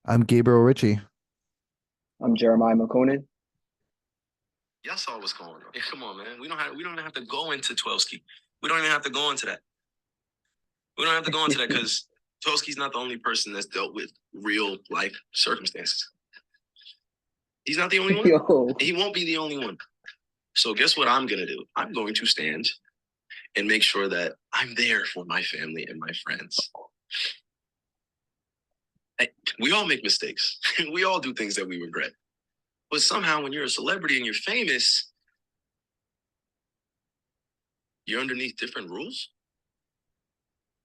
I'm Gabriel Ritchie. I'm Jeremiah McConan. Y'all saw what's going on. Yeah, come on, man. We don't have to go into Twelski. We don't even have to go into that. We don't have to go into that because Twelski's not the only person that's dealt with real life circumstances. He's not the only one. Yo, He won't be the only one. So guess what I'm gonna do? I'm going to stand and make sure that I'm there for my family and my friends. We all make mistakes. We all do things that we regret. But somehow when you're a celebrity and you're famous, you're underneath different rules.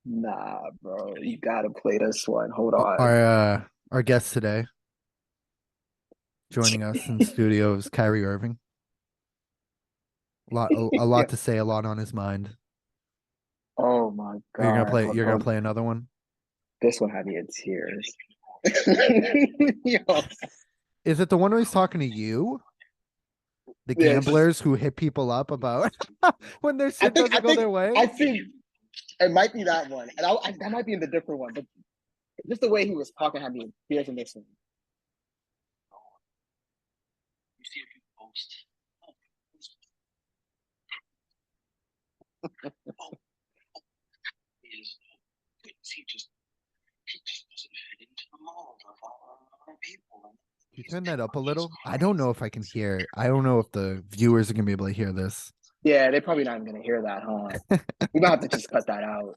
nah, bro, you gotta play this one. Hold on. Our guest today, joining us in studio is Kyrie Irving. A lot Yeah. to say, a lot on his mind. Oh my Are you gonna God. play? Hold You're gonna on. play another one? This one had me in tears. Yo, Is it the one where he's talking to you? The yes. gamblers who hit people up about when their I shit think I doesn't go think their I way? think it might be that one. And that might be in the different one, but just the way he was talking had me in tears in this one. You see if you post. He just doesn't fit into the mold of our people. Can you turn that up a little? I don't know if I can hear. I don't know if the viewers are gonna be able to hear this. Yeah, they're probably not even gonna hear that, huh? We might have to just cut that out.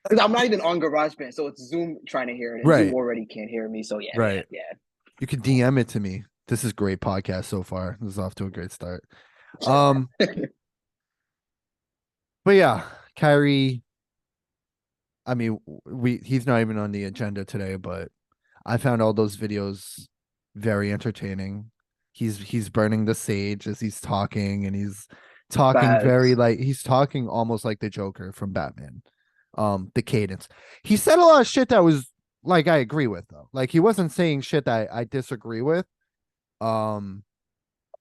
Because I'm not even on GarageBand, so it's Zoom trying to hear it, and Zoom Right, already can't hear me. So yeah, right. yeah, You can DM it to me. This is great podcast so far. This is off to a great start. Um, yeah. but yeah, Kyrie. I mean, he's not even on the agenda today, but I found all those videos very entertaining. He's burning the sage as he's talking, and he's talking very Facts. like he's talking almost like the Joker from Batman. The cadence. He said a lot of shit that was like I agree with though. Like he wasn't saying shit that I disagree with. Um,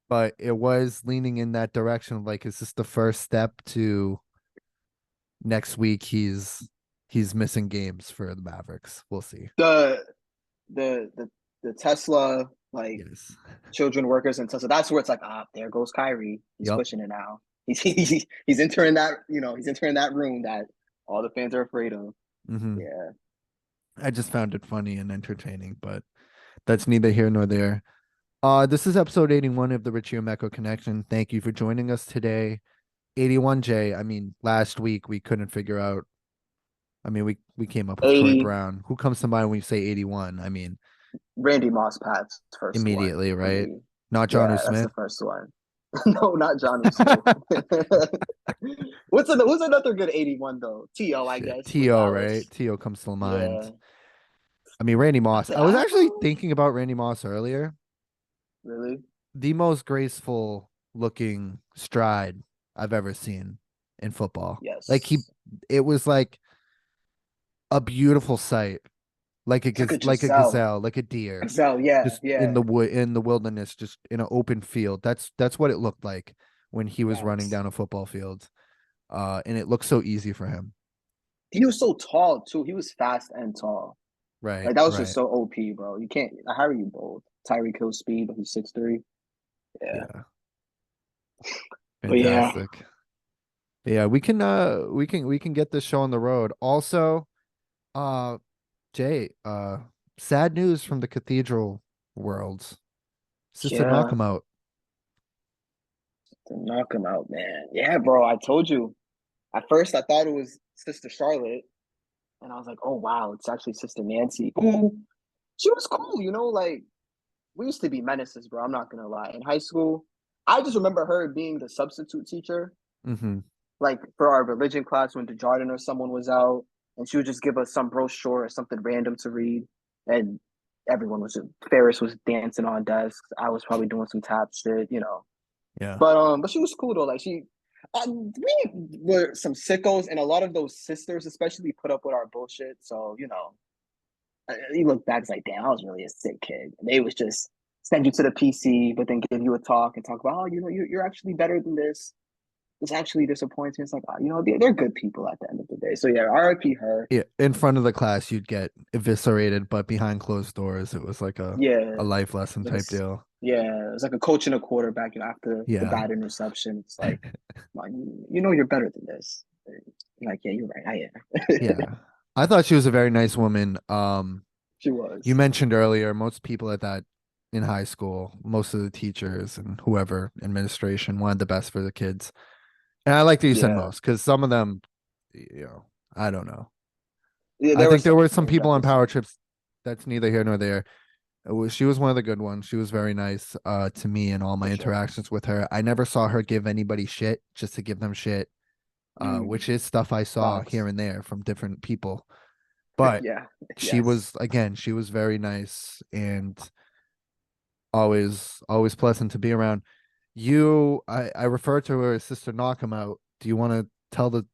but it was leaning in that direction of like, is this the first step to next week he's missing games for the Mavericks. We'll see. The the Tesla like Yes. children workers and Tesla. That's where it's like, there goes Kyrie. He's Yep. pushing it now. He's entering that he's entering that room that all the fans are afraid of. Mm-hmm. Yeah. I just found it funny and entertaining, but that's neither here nor there. This is episode 81 of the Richie Omeko Connection. Thank you for joining us today. 81J. I mean, last week we couldn't figure out. I mean, we came up with Troy 80 Brown. Who comes to mind when you say 81? I mean, Randy Moss Pat's first one immediately, for right? me. Not John Yeah, that's Smith. the first one. No, not Johnny Smith. What's another good 81 though? T.O. I Shit. guess with T.O., right? Dallas. T.O. comes to mind. Yeah. I mean, Randy Moss. I was I actually thinking about Randy Moss earlier. really? The most graceful looking stride I've ever seen in football. Like Yes. it was like a beautiful sight, It's like a like a Giselle. gazelle, like a deer, Giselle, yeah, just in yeah. the wood, in the wilderness, just in an open field. That's what it looked like when he was running Facts. down a football field. And it looked so easy for him. He was so tall too. He was fast and tall. Right, Like that was just right, so OP, bro. You can't how are you bold? Tyreek Hill speed, but he's 6'3". Yeah. yeah, But yeah. fantastic. Yeah, we can get this show on the road. Also, uh, Jay, sad news from the cathedral world. Sister Yeah. Knockemout. To knock him out, man. Yeah, bro. I told you. At first I thought it was Sister Charlotte. And I was like, oh wow, it's actually Sister Nancy. Who she was cool, like we used to be menaces, bro. I'm not gonna lie. In high school, I just remember her being the substitute teacher, Mm-hmm. like for our religion class when DeJarden or someone was out, and she would just give us some brochure or something random to read, and everyone was Ferris was dancing on desks. I was probably doing some tap shit. Yeah. But she was cool though. Like we were some sickos, and a lot of those sisters, especially, put up with our bullshit. So you look back, it's like, damn, I was really a sick kid. And they was just send you to the PC, but then give you a talk and talk about, oh, you're actually better than this. it's actually disappointing. It's like, they're good people at the end of the day. So yeah, RIP her. Yeah, in front of the class, you'd get eviscerated, but behind closed doors, it was like Yeah, a life lesson like a type deal. yeah, it's like a coach and a quarterback. After the Yeah. bad interception, it's like, you're better than this. You're like, yeah, you're right. I am. Yeah. I thought she was a very nice woman. She You was. mentioned earlier, most people at that in high school, most of the teachers and whoever administration wanted the best for the kids. And I like that you said Yeah, most because some of them, I don't know. yeah. I There were think there some. were There some were people on definitely power some. trips that's neither here nor there. She was one of the good ones. She was very nice to me and all For my sure. interactions with her. I never saw her give anybody shit just to give them shit, Mm, which is stuff I saw facts. here and there from different people. But Yeah. she Yes. was again, she was very nice and always pleasant to be around. I refer to her as Sister Knockabout. Do you want to tell the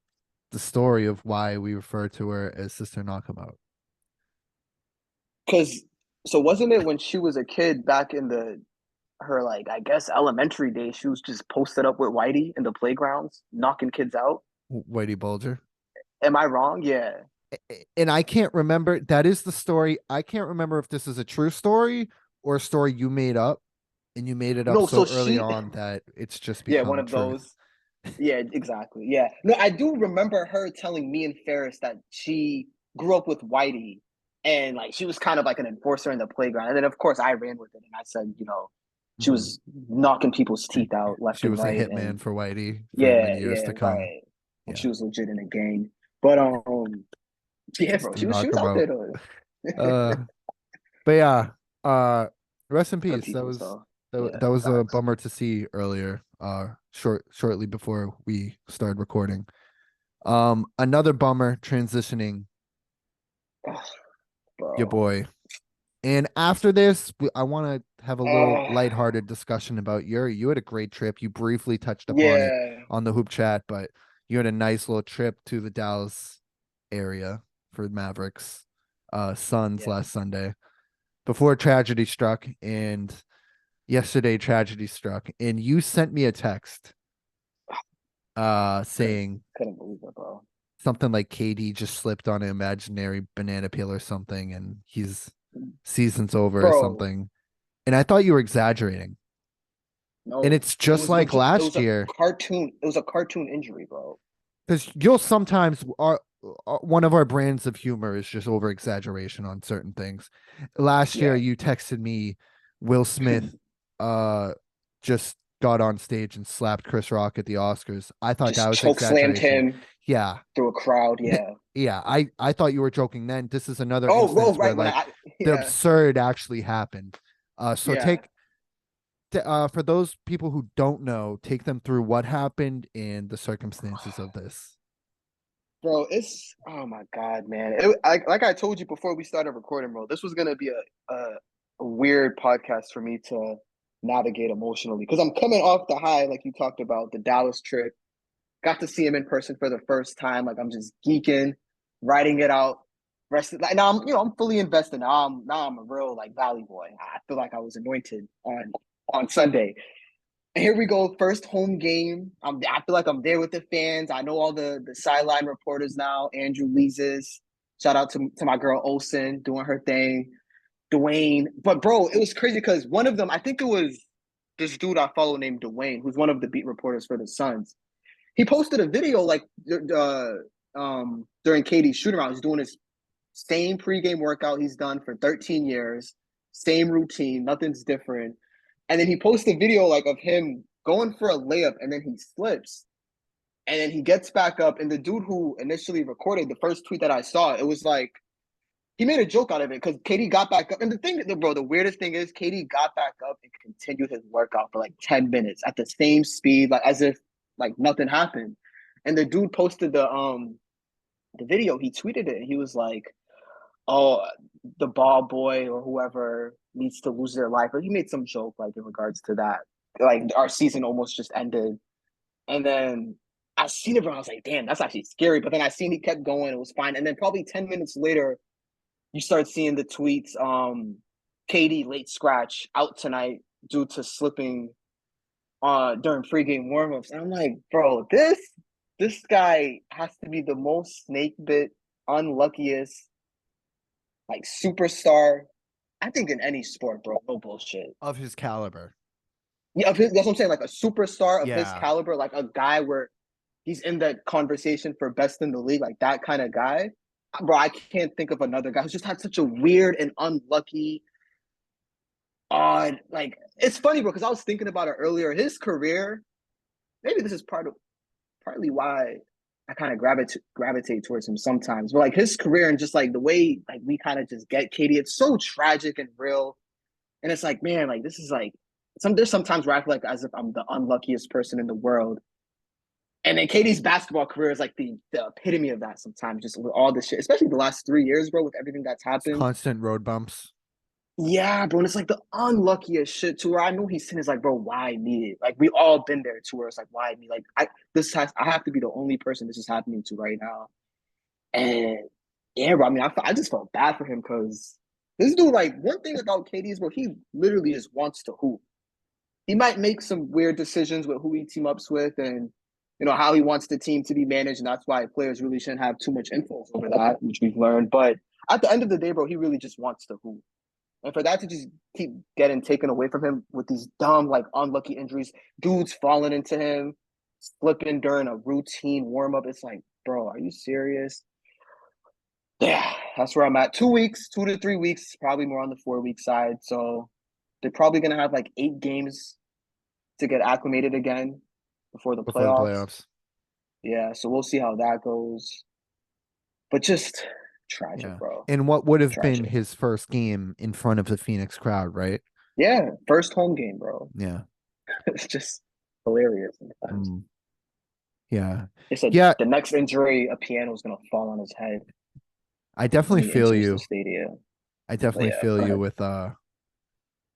story of why we refer to her as Sister Knockabout? Because so wasn't it when she was a kid back in her like I guess elementary days, she was just posted up with Whitey in the playgrounds, knocking kids out. Whitey Bulger. Am I wrong? Yeah. And I can't remember. That is the story. I can't remember if this is a true story or a story you made up, and you made it up No, so so early she on that it's just yeah, one become of truth. those. Yeah, exactly. Yeah. No, I do remember her telling me and Ferris that she grew up with Whitey and like she was kind of like an enforcer in the playground. And then of course I ran with it and I said, she Mhm. was knocking people's teeth out left She and was a right. And hitman for Whitey for yeah, many years yeah, to come. right. And Yeah, she was legit in a gang. But yeah, bro, Sister she was out there Knockabout. though. Uh, but yeah, rest in Her peace. That people, was so yeah, that was a facts. bummer to see earlier. Shortly before we started recording. Another bummer transitioning Ugh, your bro. boy. And after this, I want to have a little Uh, lighthearted discussion about you had a great trip. You briefly touched upon it yeah, on the hoop chat, but you had a nice little trip to the Dallas area for Mavericks, Suns yeah. last Sunday before tragedy struck. And yesterday tragedy struck. And you sent me a text Couldn't saying couldn't believe it, bro. something like KD just slipped on an imaginary banana peel or something, and he's season's over or Bro, something. And I thought you were exaggerating. And no, it's it just was like legit. It was last a year, cartoon. It was a cartoon injury, bro. because you'll sometimes one of our brands of humor is just over exaggeration on certain things. Last year, Yeah, you texted me Will Smith uh just got on stage and slapped Chris Rock at the Oscars. I thought that just was choke slammed exaggeration. him Yeah. through a crowd. Yeah. Yeah, I thought you were joking then. This is another Oh, instance where right when like the yeah, absurd actually happened. So yeah, for those people who don't know, take them through what happened and the circumstances of this. bro. It's oh my god, man. Like I told you before we started recording, bro. This was gonna be a weird podcast for me to navigate emotionally because I'm coming off the high, like you talked about the Dallas trip. Got to see him in person for the first time. Like I'm just geeking, writing it out. Rested. Like now I'm fully invested. Now I'm a real like Valley boy. I feel like I was anointed on Sunday. And here we go, first home game. I feel like I'm there with the fans. I know all the sideline reporters now. Andrew Leeses. Shout out to my girl Olsen doing her thing. Dwayne. But bro, it was crazy because one of them, I think it was this dude I follow named Dwayne, who's one of the beat reporters for the Suns. He posted a video like during KD's shoot around. He's doing his same pregame workout he's done for 13 years, same routine, nothing's different. And then he posted a video like of him going for a layup and then he slips. And then he gets back up. And the dude who initially recorded the first tweet that I saw, it was like he made a joke out of it because KD got back up. And the thing, bro, the weirdest thing is KD got back up and continued his workout for like 10 minutes at the same speed, like as if like nothing happened. And the dude posted the video, he tweeted it, and he was like, oh, the ball boy or whoever needs to lose their life. Or he made some joke like in regards to that. Like our season almost just ended. And then I seen it, but I was like, damn, that's actually scary. But then I seen he kept going, it was fine. And then probably 10 minutes later, you start seeing the tweets. KD late scratch out tonight due to slipping during pregame warmups. And I'm like, bro, this guy has to be the most snake bit, unluckiest, like superstar. I think in any sport, bro. No bullshit. Of his caliber. Yeah, that's what I'm saying. Like a superstar of his Yeah. caliber, like a guy where he's in that conversation for best in the league, like that kind of guy. Bro, I can't think of another guy who's just had such a weird and unlucky, odd. Like it's funny, bro, because I was thinking about it earlier. His career, maybe this is partly why I kind of gravitate towards him sometimes. But like his career and just like the way like we kind of just get Katie, it's so tragic and real. And it's like, man, like this is like there's sometimes where I feel like as if I'm the unluckiest person in the world. And then Katie's basketball career is like the epitome of that sometimes, just with all this shit, especially the last 3 years, bro, with everything that's It's happened. constant road bumps. Yeah, bro. And it's like the unluckiest shit to where I know he's sitting is like, bro, why me? Like we all been there to where it's like, why me? Like I have to be the only person this is happening to right now. And yeah, bro, I mean, I just felt bad for him because this dude, like, one thing about KD is, bro, he literally just wants to hoop. He might make some weird decisions with who he team ups with and, how he wants the team to be managed. And that's why players really shouldn't have too much influence over that, which we've learned. But at the end of the day, bro, he really just wants to hoop. And for that to just keep getting taken away from him with these dumb, like, unlucky injuries, dudes falling into him, slipping during a routine warm up, it's like, bro, are you serious? Yeah, that's where I'm at. 2 weeks, 2 to 3 weeks, probably more on the 4 week side. So they're probably gonna have like 8 games to get acclimated again before the Before the playoffs. playoffs. Yeah, so we'll see how that goes. But just tragic, Yeah. bro. And what would have been Tragic. his first game in front of the Phoenix crowd, right? Yeah, first home game, bro. Yeah. It's just hilarious sometimes. Yeah. They said Yeah. the next injury, a piano is gonna fall on his head I when definitely he feel enters the you. stadium. I But definitely yeah, feel go you ahead. with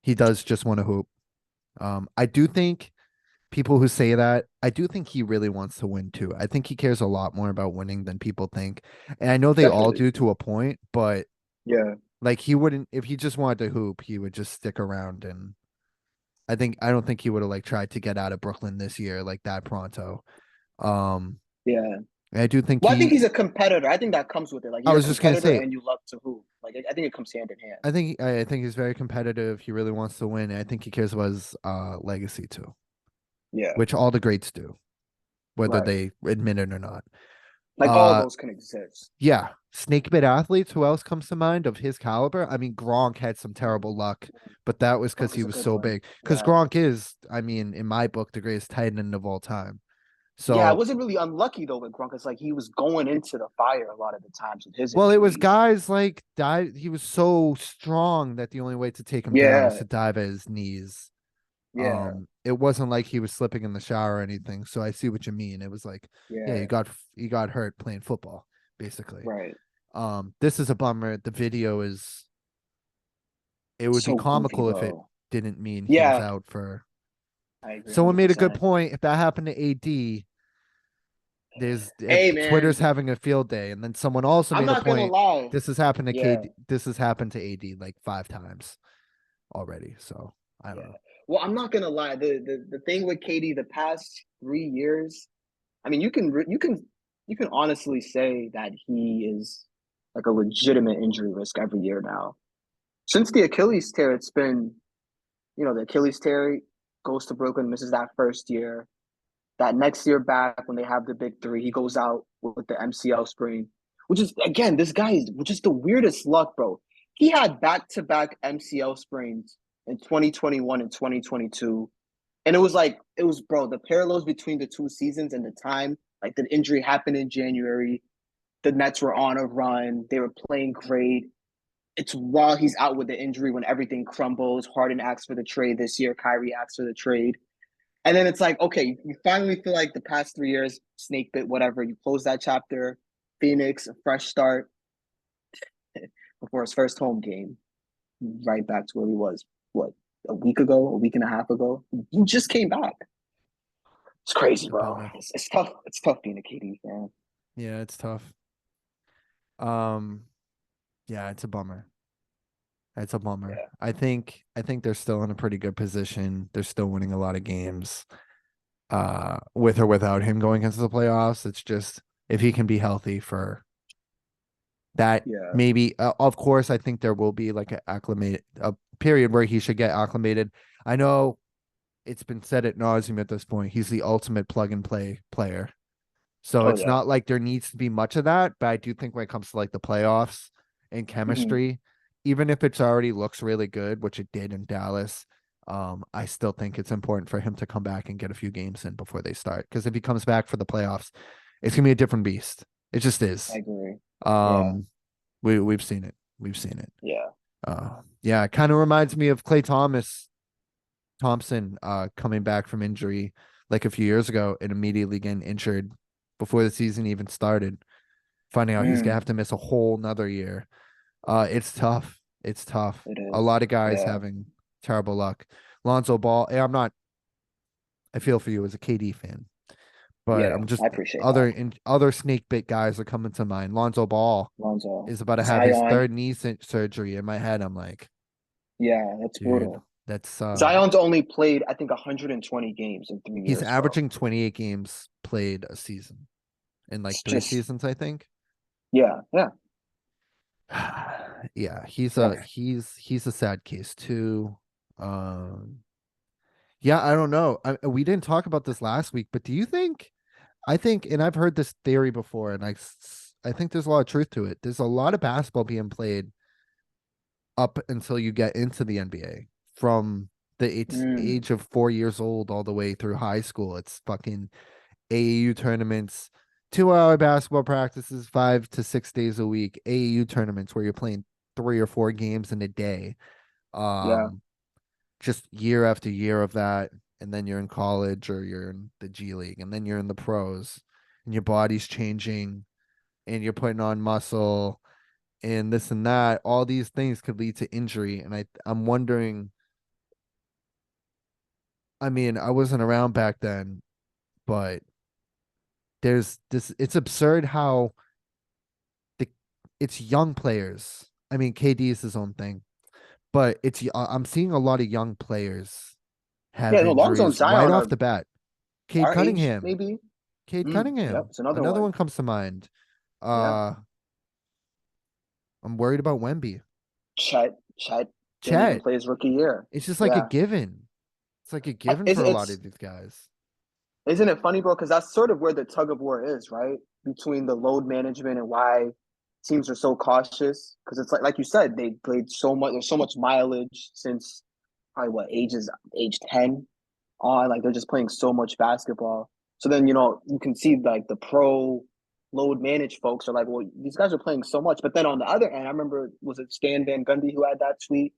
he does just want to hoop. I do think people who say that, I do think he really wants to win too. I think he cares a lot more about winning than people think. And I know they all Definitely. do to a point, but Yeah. like he wouldn't, if he just wanted to hoop, he would just stick around. And I don't think he would have like tried to get out of Brooklyn this year like that pronto. Um, Yeah. I do think Well, I think he's a competitor. I think that comes with it. Like I you're a was just gonna competitor say, and you love to hoop. Like I think it comes hand in hand. I think he's very competitive. He really wants to win. And I think he cares about his legacy too, Yeah. which all the greats do, whether Right. they admit it or not. Like all Uh, those can exist. yeah, snake bit athletes. Who else comes to mind of his caliber? I mean, Gronk had some terrible luck, but that was because Gronk he is a was good so one. big. Because Yeah. Gronk is, I mean, in my book, the greatest tight end of all time. Yeah, I So, wasn't really unlucky though with Gronk. It's like he was going into the fire a lot of the times with his well, it was injuries. guys like dive. He was so strong that the only way to take him down was Yeah. to dive at his knees. Yeah. It wasn't like he was slipping in the shower or anything. So I see what you mean. It was like, yeah, Yeah. you got hurt playing football, basically. Right. This is a bummer. The video is it would be So goofy, comical if it bro. didn't mean he was Yeah, out for. I agree Someone made a good 100%. point. If that happened to AD, Hey Twitter's man, having a field day, and then someone also I'm made a not gonna point. lie. This has happened to Yeah. KD. This has happened to AD like 5 times already. So I don't Yeah. know. Well, I'm not gonna lie. The thing with Katie, the past 3 years, I mean, you can honestly say that he is like a legitimate injury risk every year now. Since the Achilles tear, it's been, the Achilles tear goes to Brooklyn, misses that first year. That next year back when they have the big three, he goes out with the MCL sprain, which is again, this guy is just the weirdest luck, bro. He had back-to-back MCL sprains in 2021 and 2022. And bro, the parallels between the two seasons and the time, like the injury happened in January. The Nets were on a run. They were playing great. It's while he's out with the injury when everything crumbles. Harden asks for the trade this year. Kyrie asks for the trade. And then it's like, okay, you finally feel like the past 3 years, snake bit, whatever, you close that chapter, Phoenix, a fresh start before his first home game, right back to where he was, what, a week ago, a week and a half ago? He just came back. It's crazy, It's a bro. bummer. It's tough. It's tough being a KD fan. Yeah, it's tough. Um, yeah, it's a bummer. It's a bummer. Yeah. I think they're still in a pretty good position. They're still winning a lot of games. With or without him going into the playoffs. It's just if he can be healthy for that, Yeah. maybe. Of course, I think there will be like a period where he should get acclimated. I know it's been said at nauseum at this point. He's the ultimate plug and play player. So Oh it's yeah. not like there needs to be much of that, but I do think when it comes to like the playoffs and Hmm. chemistry, even if it's already looks really good, which it did in Dallas, I still think it's important for him to come back and get a few games in before they start. Because if he comes back for the playoffs, it's gonna be a different beast. It just I is. agree. Yeah. Um, we've seen it. We've seen it. Yeah. Yeah, it kind of reminds me of Clay Thompson coming back from injury like a few years ago and immediately getting injured before the season even started, finding out he's gonna Mm, have to miss a whole nother year. It's tough. It's tough. it A is. lot of guys Yeah. having terrible luck. Lonzo Ball, I'm not, I feel for you as a KD fan, but Yeah. I'm I just appreciate that. other snake bit guys are coming to mind. Lonzo Ball Lonzo. is about to have his Zion. third knee surgery. In my head, I'm like, Yeah, that's dude, brutal. that's Zion's only played, I think, 120 games in 3 years, he's bro. averaging 28 games played a season in like It's three just, seasons, I think. yeah, yeah, Yeah, he's yeah. a sad case too. Um, yeah, I don't know. We didn't talk about this last week, but do you think? I think, and I've heard this theory before, and I think there's a lot of truth to it. There's a lot of basketball being played up until you get into the NBA from the Mm, age of 4 years old all the way through high school. It's fucking AAU tournaments, 2 hour basketball practices, 5 to 6 days a week, AAU tournaments where you're playing 3 or 4 games in a day. yeah, Um, just year after year of that. And then you're in college or you're in the G League and then you're in the pros and your body's changing and you're putting on muscle and this and that. All these things could lead to injury. And I'm wondering, I mean, I wasn't around back then, but there's this, it's absurd how the it's young players. I mean, KD is his own thing, but I'm seeing a lot of young players yeah. have No, Lonzo and injuries right Zion off are the bat. Cade our age, Cunningham, maybe. Cade Yep, Cunningham, it's another another one. one comes to mind. Yeah, Uh, I'm worried about Wemby. Chet didn't even Chet, play his rookie year. it's just like a Yeah, given. It's like a given it's for a lot it's of these guys. isn't it funny, bro? Because that's sort of where the tug of war is, right? Between the load management and why teams are so cautious. Because it's like you said, they played so much. There's so much mileage since probably what age 10 on. Like they're just playing so much basketball. So then you can see like the pro load managed folks are like, well, these guys are playing so much. But then on the other end, I remember was it Stan Van Gundy who had that tweet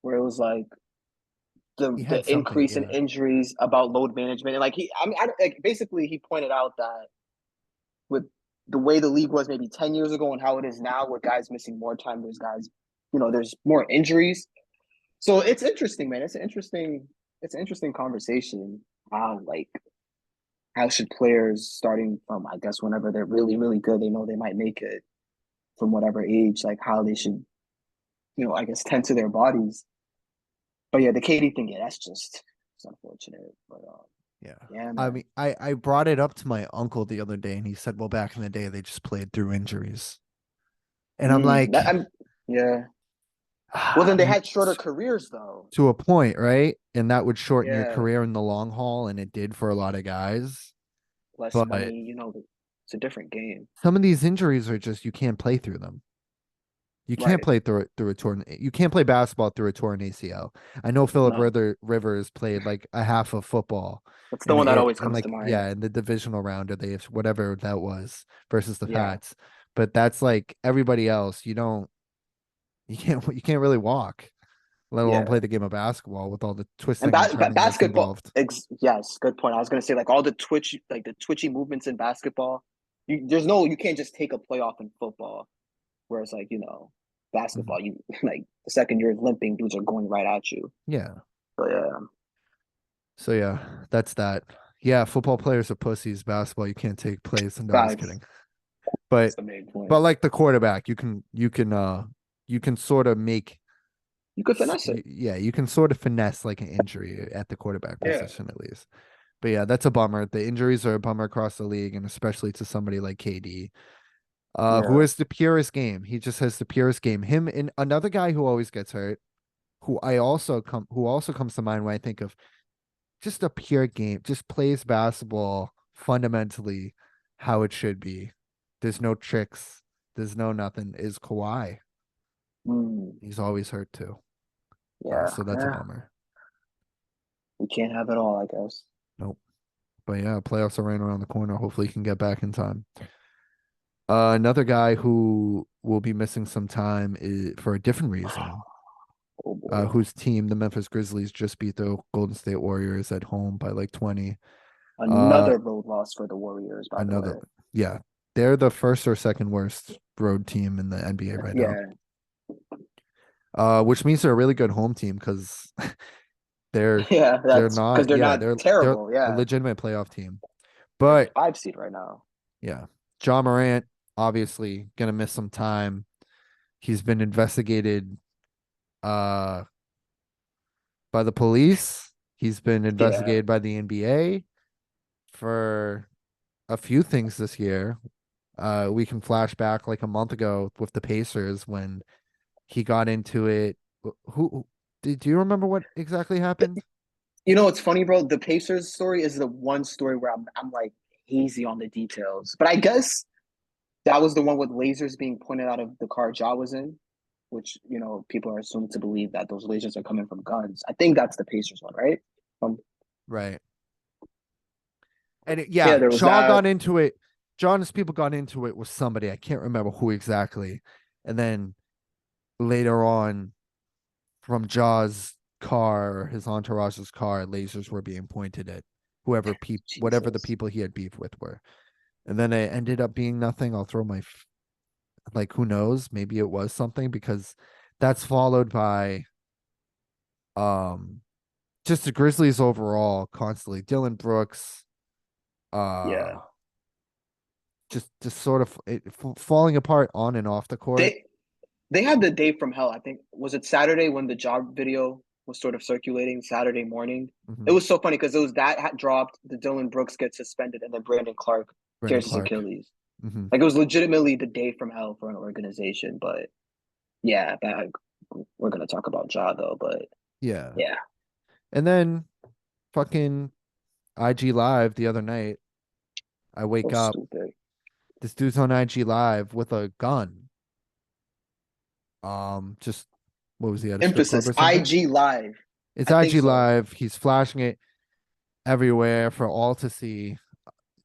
where it was like He had the something, increase in yeah. injuries about load management and like like basically he pointed out that with the way the league was maybe 10 years ago and how it is now with guys missing more time, there's guys, there's more injuries. So it's interesting, man. It's an interesting conversation. Like how should players starting from, I guess, whenever they're really, really good, they know they might make it from whatever age, like how they should, I guess tend to their bodies. But yeah, the KD thing, yeah, that's just it's unfortunate. But Yeah. yeah, I man. mean, I brought it up to my uncle the other day and he said, well, back in the day, they just played through injuries. And I'm like, Yeah. Well, then they you had shorter careers though. to a point, right? And that would shorten your Yeah, career in the long haul, and it did for a lot of guys. less But money. It's a different game. some of these injuries are just you can't play through them. You can't Right. play through a torn. You can't play basketball through a torn ACL. I know Philip No, Rivers played like a half of football, that's the and one that it always and comes to like mind. yeah, in the divisional round or they whatever that was versus the Yeah, Pats. But that's like everybody else. You can't really walk, let alone yeah. play the game of basketball with all the And twisting and turning that's basketball. involved. Yes, good point. I was gonna say like all the twitchy movements in basketball. You can't just take a play off in football. Whereas like Mhm. basketball, you like the second you're limping, dudes are going right at you. Yeah. But yeah, So yeah, that's that. Yeah, football players are pussies. Basketball, you can't take plays. No, I'm just facts. kidding. But That's the main point. but like the quarterback, you can sort of make You could finesse it. Yeah, you can sort of finesse like an injury at the quarterback Yeah. position at least. But yeah, that's a bummer. The injuries are a bummer across the league, and especially to somebody like KD, who Yeah. has the purest game. He just has the purest game. Him and another guy who always gets hurt, who also comes to mind when I think of just a pure game, just plays basketball fundamentally how it should be. There's no tricks. There's no nothing. Is Kawhi. Mm, He's always hurt too. yeah. So that's a Yeah. bummer. We can't have it all, I guess. Nope. But yeah, playoffs are right around the corner. Hopefully he can get back in time. Another guy who will be missing some time is for a different reason. Oh boy. Whose team, the Memphis Grizzlies, just beat the Golden State Warriors at home by like 20. Uh, Another road loss for the Warriors, by the another, way. yeah, they're the first or second worst road team in the NBA right now. Yeah. Which means they're a really good home team because they're Yeah, they're that's because not, they're yeah, not they're terrible. a Yeah. legitimate playoff team. They're the But 5 seed right now. yeah, John Morant obviously gonna miss some time. He's been investigated uh by the police. He's been Yeah. investigated by the NBA for a few things this year. We can flash back like a month ago with the Pacers when he got into it. Who do you remember what exactly happened? You know, it's funny, bro. The Pacers story is the one story where I'm like hazy on the details. But I guess that was the one with lasers being pointed out of the car Ja was in, which, people are assumed to believe that those lasers are coming from guns. I think that's the Pacers one, right? Um, Right. And yeah, yeah, there was Shaw that. got into it. John's people got into it with somebody. I can't remember who exactly. And then later on, from Jaw's car or his entourage's car, lasers were being pointed at whatever the Jesus. people he had beef with were. And then it ended up being nothing. I'll throw my like who knows? Maybe it was something because that's followed by um just the Grizzlies overall constantly. Dylan Brooks, uh Yeah. just sort of falling apart on and off the court. They they had the day from hell. I think was it Saturday when the job video was sort of circulating Saturday morning. It Mm-hmm. was so funny because it was that had dropped. The Dylan Brooks gets suspended, and then Brandon Clark Brandon tears his Clark. Achilles. Mm-hmm. Like it was legitimately the day from hell for an organization. But yeah, we're gonna talk about Ja though. But Yeah. yeah, And then fucking IG Live the other night, I so wake up, stupid. this dude's on IG Live with a gun. Just what was he at a strip club Emphasis or something? IG Live. It's I think IG so. Live. He's flashing it everywhere for all to see.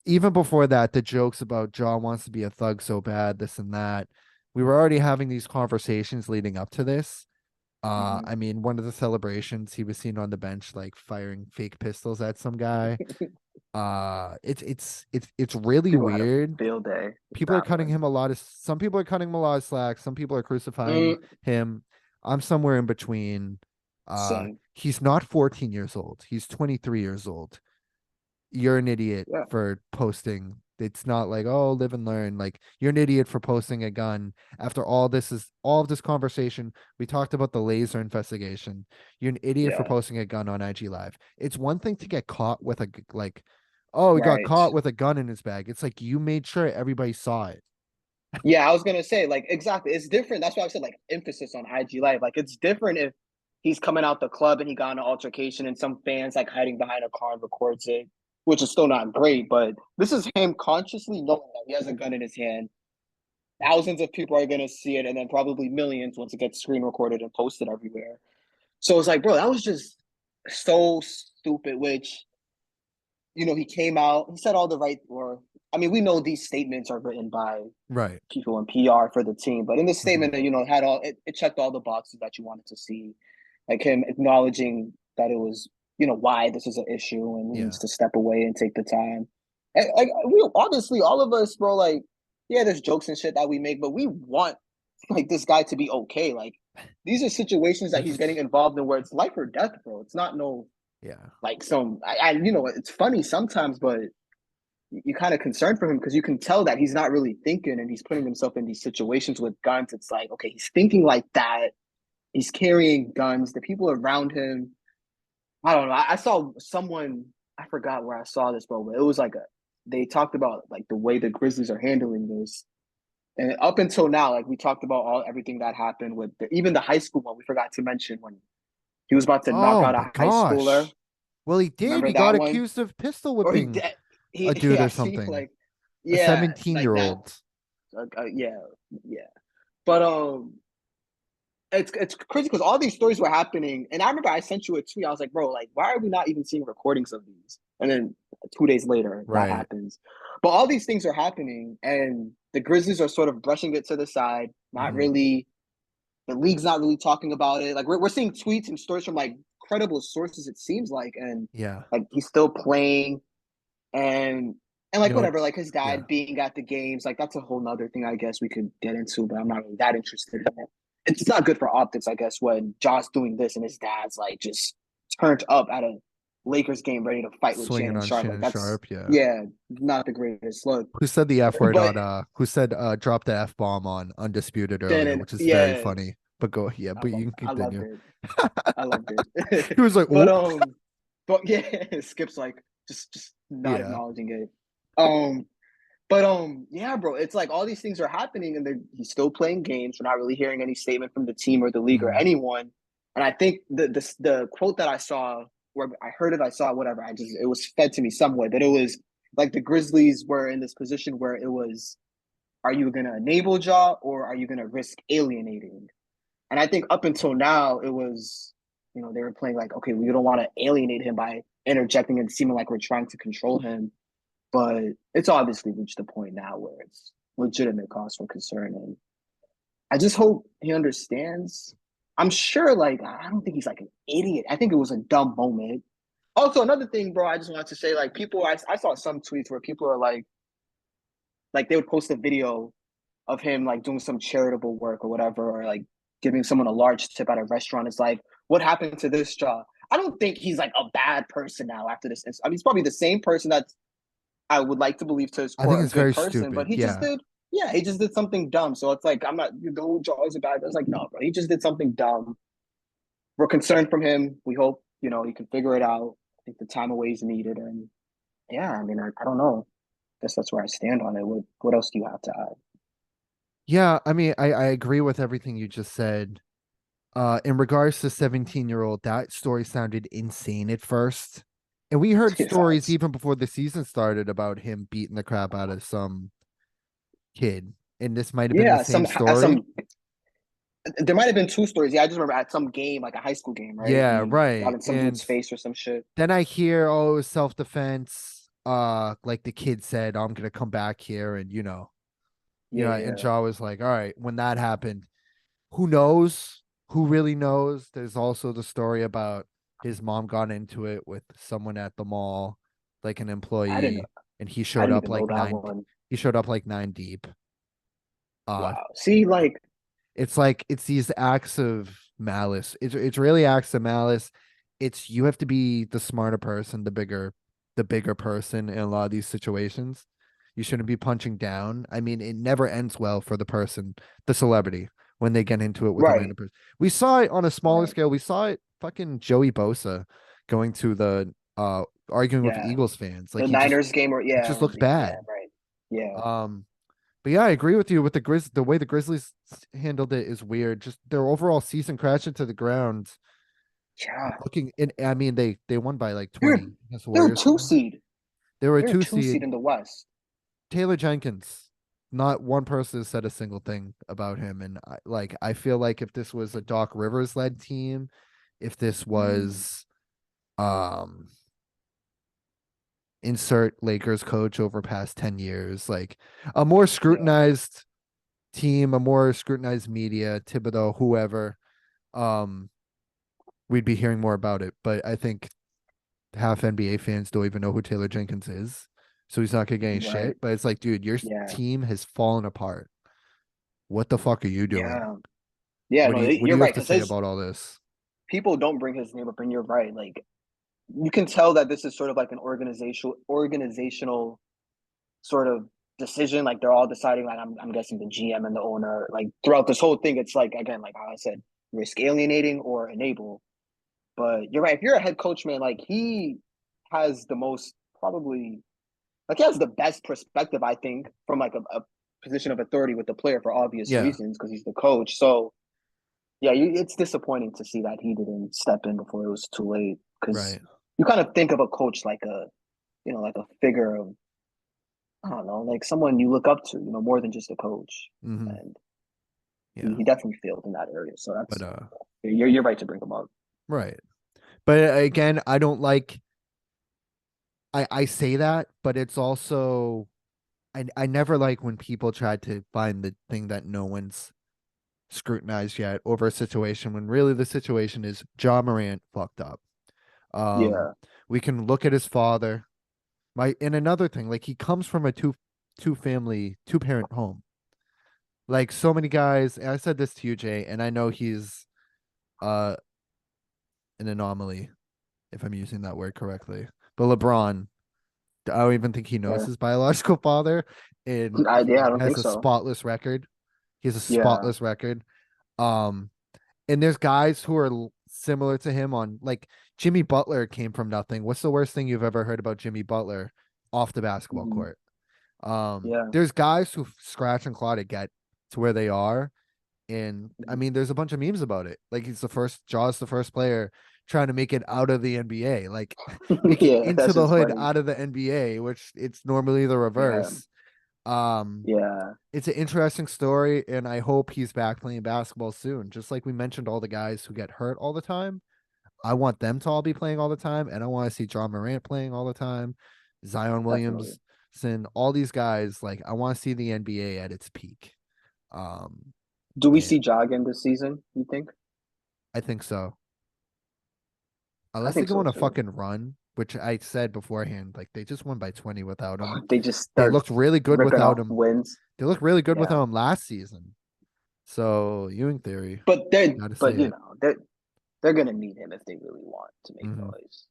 Even before that, the jokes about John wants to be a thug so bad, this and that. We were already having these conversations leading up to this. Mhm. I mean, one of the celebrations, he was seen on the bench like firing fake pistols at some guy. It's really People had a weird. field day with People are that cutting one. him a lot of some people are cutting him a lot of slack. Some people are crucifying Mm, him. I'm somewhere in between. same. He's not 14 years old. He's 23 years old. You're an idiot Yeah. for posting. It's not like, oh, live and learn. Like you're an idiot for posting a gun after all of this conversation. We talked about the laser investigation. You're an idiot for Yeah. posting a gun on IG Live. It's one thing to get caught with like, oh, he got Right. caught with a gun in his bag. It's like you made sure everybody saw it. Yeah, I was gonna say, like, exactly. It's different. That's why I said, like, emphasis on IG Live. Like, it's different if he's coming out the club and he got in an altercation and some fans like hiding behind a car and records it, which is still not great. But this is him consciously knowing that he has a gun in his hand. Thousands of people are gonna see it, and then probably millions once it gets screen recorded and posted everywhere. So it's like, bro, that was just so stupid. Which he came out, he said all the right, or I mean, we know these statements are written by Right. people in PR for the team. But in the Mm-hmm. statement, had it checked all the boxes that you wanted to see, like him acknowledging that it was why this is an issue and he Yeah. needs to step away and take the time. And like we obviously all of us, bro, like yeah, there's jokes and shit that we make, but we want like this guy to be okay. Like these are situations that he's getting involved in where it's life or death, bro. It's not no Yeah. like some it's funny sometimes, but you're kind of concerned for him because you can tell that he's not really thinking and he's putting himself in these situations with guns. It's like, okay, he's thinking like that. He's carrying guns. The people around him, I don't know. I saw someone, I forgot where I saw this, but it was like they talked about like the way the Grizzlies are handling this. And up until now, like we talked about everything that happened with even the high school one. We forgot to mention when he was about to knock Oh out my a high schooler. gosh. Well, he did. Remember He got that one? accused of pistol Or whipping he a dude yeah, or see, something. like A yeah, 17 like year that. old. Yeah, yeah. But it's crazy because all these stories were happening, and I remember I sent you a tweet. I was like, bro, like, why are we not even seeing recordings of these? And then 2 days later, that Right. happens. But all these things are happening, and the Grizzlies are sort of brushing it to the side. Not Mhm. really. The league's not really talking about it. Like we're seeing tweets and stories from like credible sources. It seems like, and Yeah. like he's still playing, and You like know, whatever. Like his yeah. dad being at the games, like that's a whole nother thing. I guess we could get into, but I'm not really that interested in it. It's not good for optics, I guess, when Josh doing this and his dad's like just turned up at a Lakers game, ready to fight with Swinging Shannon on Sharp. Like Shannon that's Sharp. Yeah. yeah, not the greatest look. Who said the F word But on who said drop the F bomb on Undisputed earlier, Shannon, which is very yeah, funny. But go yeah, but you can I loved continue. it. I loved it. He was like, but oh but yeah, Skip's like just not yeah. acknowledging it. Um, but yeah, bro, it's like all these things are happening, and he's still playing games. We're not really hearing any statement from the team or the league or Mhm. anyone. And I think the quote that I saw, where I heard it, I saw it, whatever. It was fed to me some way that it was like the Grizzlies were in this position where it was, are you going to enable Ja or are you going to risk alienating? And I think up until now, it was, they were playing like, okay, we don't want to alienate him by interjecting and seeming like we're trying to control him. But it's obviously reached a point now where it's legitimate cause for concern. And I just hope he understands. I'm sure, like, I don't think he's like an idiot. I think it was a dumb moment. Also, another thing, bro, I just wanted to say, like, I saw some tweets where people are like they would post a video of him like doing some charitable work or whatever, or like giving someone a large tip at a restaurant. It's like, what happened to this job? I don't think he's like a bad person now after this. I mean, he's probably the same person that I would like to believe to his I think core a it's good very person, but stupid. he just Yeah. did, yeah, he just did something dumb. So it's like, I'm not, the whole jaw is a bad. It's like, no, bro, he just did something dumb. We're concerned from him. We hope, he can figure it out. I think the time away is needed. And yeah, I mean, I don't know. I guess that's where I stand on it. What else do you have to add? Yeah, I mean, I agree with everything you just said. In regards to 17-year-old, that story sounded insane at first. And we heard stories Facts. even before the season started about him beating the crap out of some kid. And this might have been the Yeah, same at story. some there might have been two stories. Yeah, I just remember at some game, like a high school game, right? Yeah, He got right. in some dude's And face or some shit. then I hear, oh, it was self-defense. Like the kid said, I'm gonna come back here and and Yeah, Jaw was like, all right, when that happened, who knows? Who really knows? There's also the story about his mom got into it with someone at the mall, like an I didn't employee, and I didn't even know that one. he showed up like nine deep. Uh Wow. See, like, it's like it's these acts of malice. It's really acts of malice. It's you have to be the smarter person, the bigger person in a lot of these situations. You shouldn't be punching down. I mean, it never ends well for the person, the celebrity, when they get into it with a right, random person. We saw it on a smaller right. scale. We saw it fucking Joey Bosa going to the arguing with Yeah. Eagles fans. Like The he just Niners game or it yeah, just looks yeah, bad. right. Yeah. Um but yeah, I agree with you with the way the Grizzlies handled it is weird. Just their overall season crashing to the ground. Yeah. Looking in, I mean, they won by like They're 20 against the they're a Warriors two today. seed. They were a They're a two two seed seed. in the West. Taylor Jenkins, not one person has said a single thing about him. And I feel like if this was a Doc Rivers led team, if this Mm, was um insert Lakers coach over past 10 years, like a more yeah. scrutinized team, a more scrutinized media, Thibodeau, whoever, um, we'd be hearing more about it. But I think half NBA fans don't even know who Taylor Jenkins is. So he's not gonna get any Right. shit. But it's like, dude, your Yeah. team has fallen apart. What the fuck are you doing? Yeah. Yeah, no, What do you're you have right. to Because say his about all this? people don't bring his name up, and you're right. Like you can tell that this is sort of like an organizational sort of decision. Like they're all deciding. Like I'm guessing the GM and the owner. Like throughout this whole thing, it's like again, like how I said, risk alienating or enable. But you're right. If you're a head coach, man, like he has the most probably like he has the best perspective, I think, from like a position of authority with the player for obvious Yeah, reasons because he's the coach. So yeah, it's disappointing to see that he didn't step in before it was too late because right. you kind of think of a coach like a like a figure of I don't know, like someone you look up to, more than just a coach. Hmm. And Yeah, he definitely failed in that area. So but that's you're right to bring him up. right. But again, I don't like. I say that, but it's also I never like when people try to find the thing that no one's scrutinized yet over a situation when really the situation is John Morant fucked up. Um, Yeah. we can look at his father. And another thing, like he comes from a two parent home. Like so many guys, and I said this to you, Jay, and I know he's uh an anomaly if I'm using that word correctly. But LeBron, I don't even think he knows Yeah. his biological father, and Yeah, I he don't has think a so. spotless record. He has a Yeah. spotless record. Um, and there's guys who are similar to him on like Jimmy Butler came from nothing. What's the worst thing you've ever heard about Jimmy Butler off the basketball Hmm. court? Yeah. There's guys who scratch and claw to get to where they are. And I Mhm. mean, there's a bunch of memes about it. Like Jaw's the first player trying to make it out of the NBA, like make it Yeah, into that's the just hood funny. out of the NBA, which it's normally the Yeah. reverse. Um, Yeah. it's an interesting story, and I hope he's back playing basketball soon. Just like we mentioned, all the guys who get hurt all the time. I want them to all be playing all the time, and I want to see John Morant playing all the time, Zion Definitely. Williamson, all these guys. Like I want to see the NBA at its peak. Um, Do we and see Ja again this season, you think? I think so. I Unless they think go so on a too. fucking run, which I said beforehand, like they just won by 20 without him. They just They start looked really good ripping without off him. wins. They looked really good Yeah. without him last season. So Ewing theory, gotta say But it. they're gonna need him if they really want to make Hmm. noise.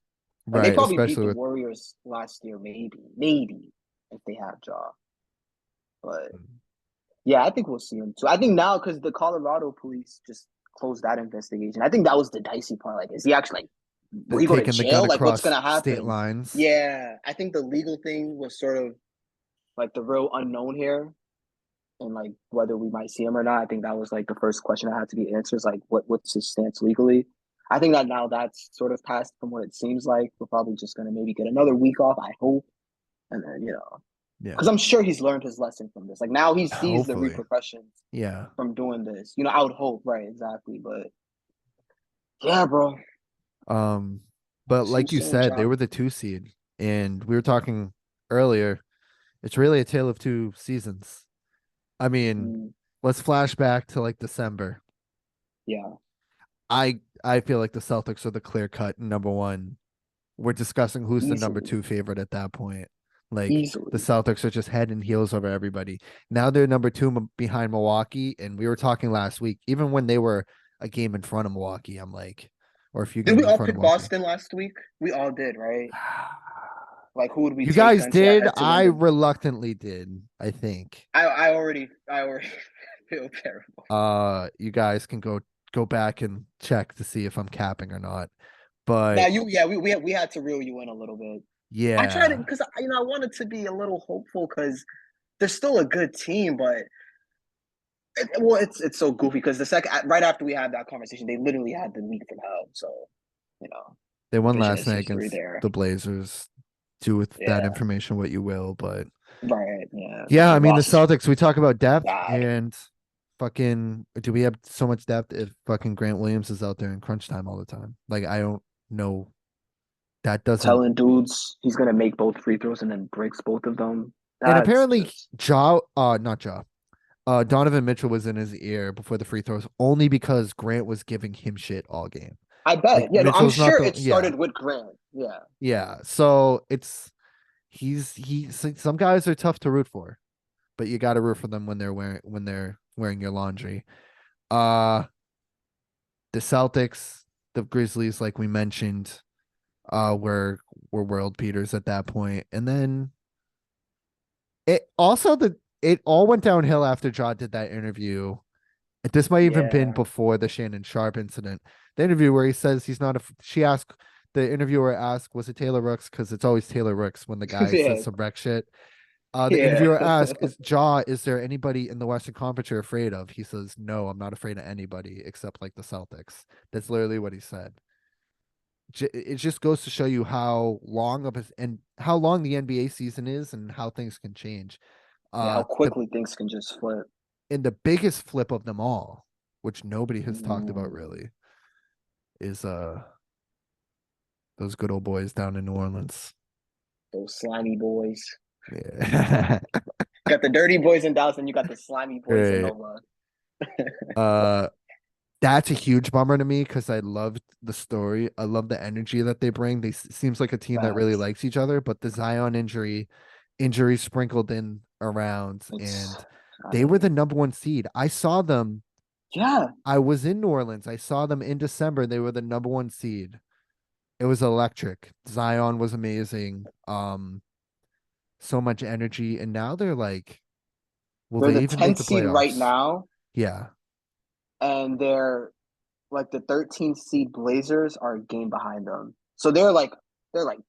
Like they Right, probably beat especially the with Warriors last year, maybe if they have Ja. But yeah, I think we'll see him too. I think now because the Colorado police just closed that investigation. I think that was the dicey part. Like, is he actually like, will the he go to taking the gun jail? Like, what's across gonna state happen? lines. Yeah, I think the legal thing was sort of like the real unknown here, and like whether we might see him or not. I think that was like the first question that had to be answered. Is like, what's his stance legally? I think that now that's sort of passed from what it seems like. We're probably just gonna maybe get another week off. I hope, and then Yeah, because I'm sure he's learned his lesson from this. Like now he sees the hopefully. repercussions Yeah. from doing this. I would hope, right? Exactly. But yeah, bro. Um, but See you like you soon, said, they John. were the 2 seed, and we were talking earlier. It's really a tale of 2 seasons. I mean, Mm, let's flash back to like December. yeah, I feel like the Celtics are the clear cut number one. We're discussing who's the number easily, 2 favorite at that point. Like the easily. Celtics are just head and heels over everybody. Now they're number two behind Milwaukee, and we were talking last week. Even when they were a game in front of Milwaukee, I'm like, or a few Did we games in all front of pick Milwaukee. Boston last week? We all did, right? Like, who would we You take guys then to did. to win I the? reluctantly did. I think. I already feel terrible. You guys can go back and check to see if I'm capping or not. Now But yeah, we had to reel you in a little bit. I tried it yeah, because I wanted to be a little hopeful because they're still a good team, but it's so goofy because the second right after we had that conversation, they literally had the lead from hell. So you know, they won vision last is night history against there. the Blazers. Do with that Yeah, information what you will, but right. Yeah, yeah, I the mean the loss is Celtics. We talk about depth bad. and fucking. Do we have so much depth if fucking Grant Williams is out there in crunch time all the time? Like I don't know. That doesn't. Telling dudes he's gonna make both free throws and then breaks both of them. And That's apparently, just not Jaw. Donovan Mitchell was in his ear before the free throws only because Grant was giving him shit all game. I bet. Like Yeah, no, I'm Mitchell's not sure the it yeah started with Grant. Yeah. yeah. So it's some guys are tough to root for, but you got to root for them when they're wearing your laundry. Uh the Celtics, the Grizzlies, like we mentioned, were world beaters at that point, and then it all went downhill after Ja did that interview This might even been Yeah. before the Shannon Sharp incident. The interview where he says he's not a. She asked the interviewer asked, "Was it Taylor Rooks?" Because it's always Taylor Rooks when the guy says Yeah. some wreck shit. The Yeah. interviewer asked, is there anybody in the Western Conference you're afraid of?" He says, "No, I'm not afraid of anybody except like the Celtics." That's literally what he said. It just goes to show you how long of and how long the NBA season is and how things can change. Yeah, how The quickly things can just flip. and the biggest flip of them all, which nobody has talked about Mm, really, is those good old boys down in New Orleans. those slimy boys. Yeah. Got the dirty boys in Dallas, and you got the slimy boys in Right. Nova. Uh that's a huge bummer to me because I loved the story. I love the energy that they bring. They seems like a team that really Facts. likes each other, but the Zion injury sprinkled in around, It's, and I they were the mean, number one seed. I saw them. yeah, I was in New Orleans. I saw them in December. They were the number one seed. It was electric. Zion was amazing. So much energy, and now they're like, will they're they the even make 10th the seed right playoffs? now, Yeah, and they're like the 13th seed Blazers are a game behind them. So they're like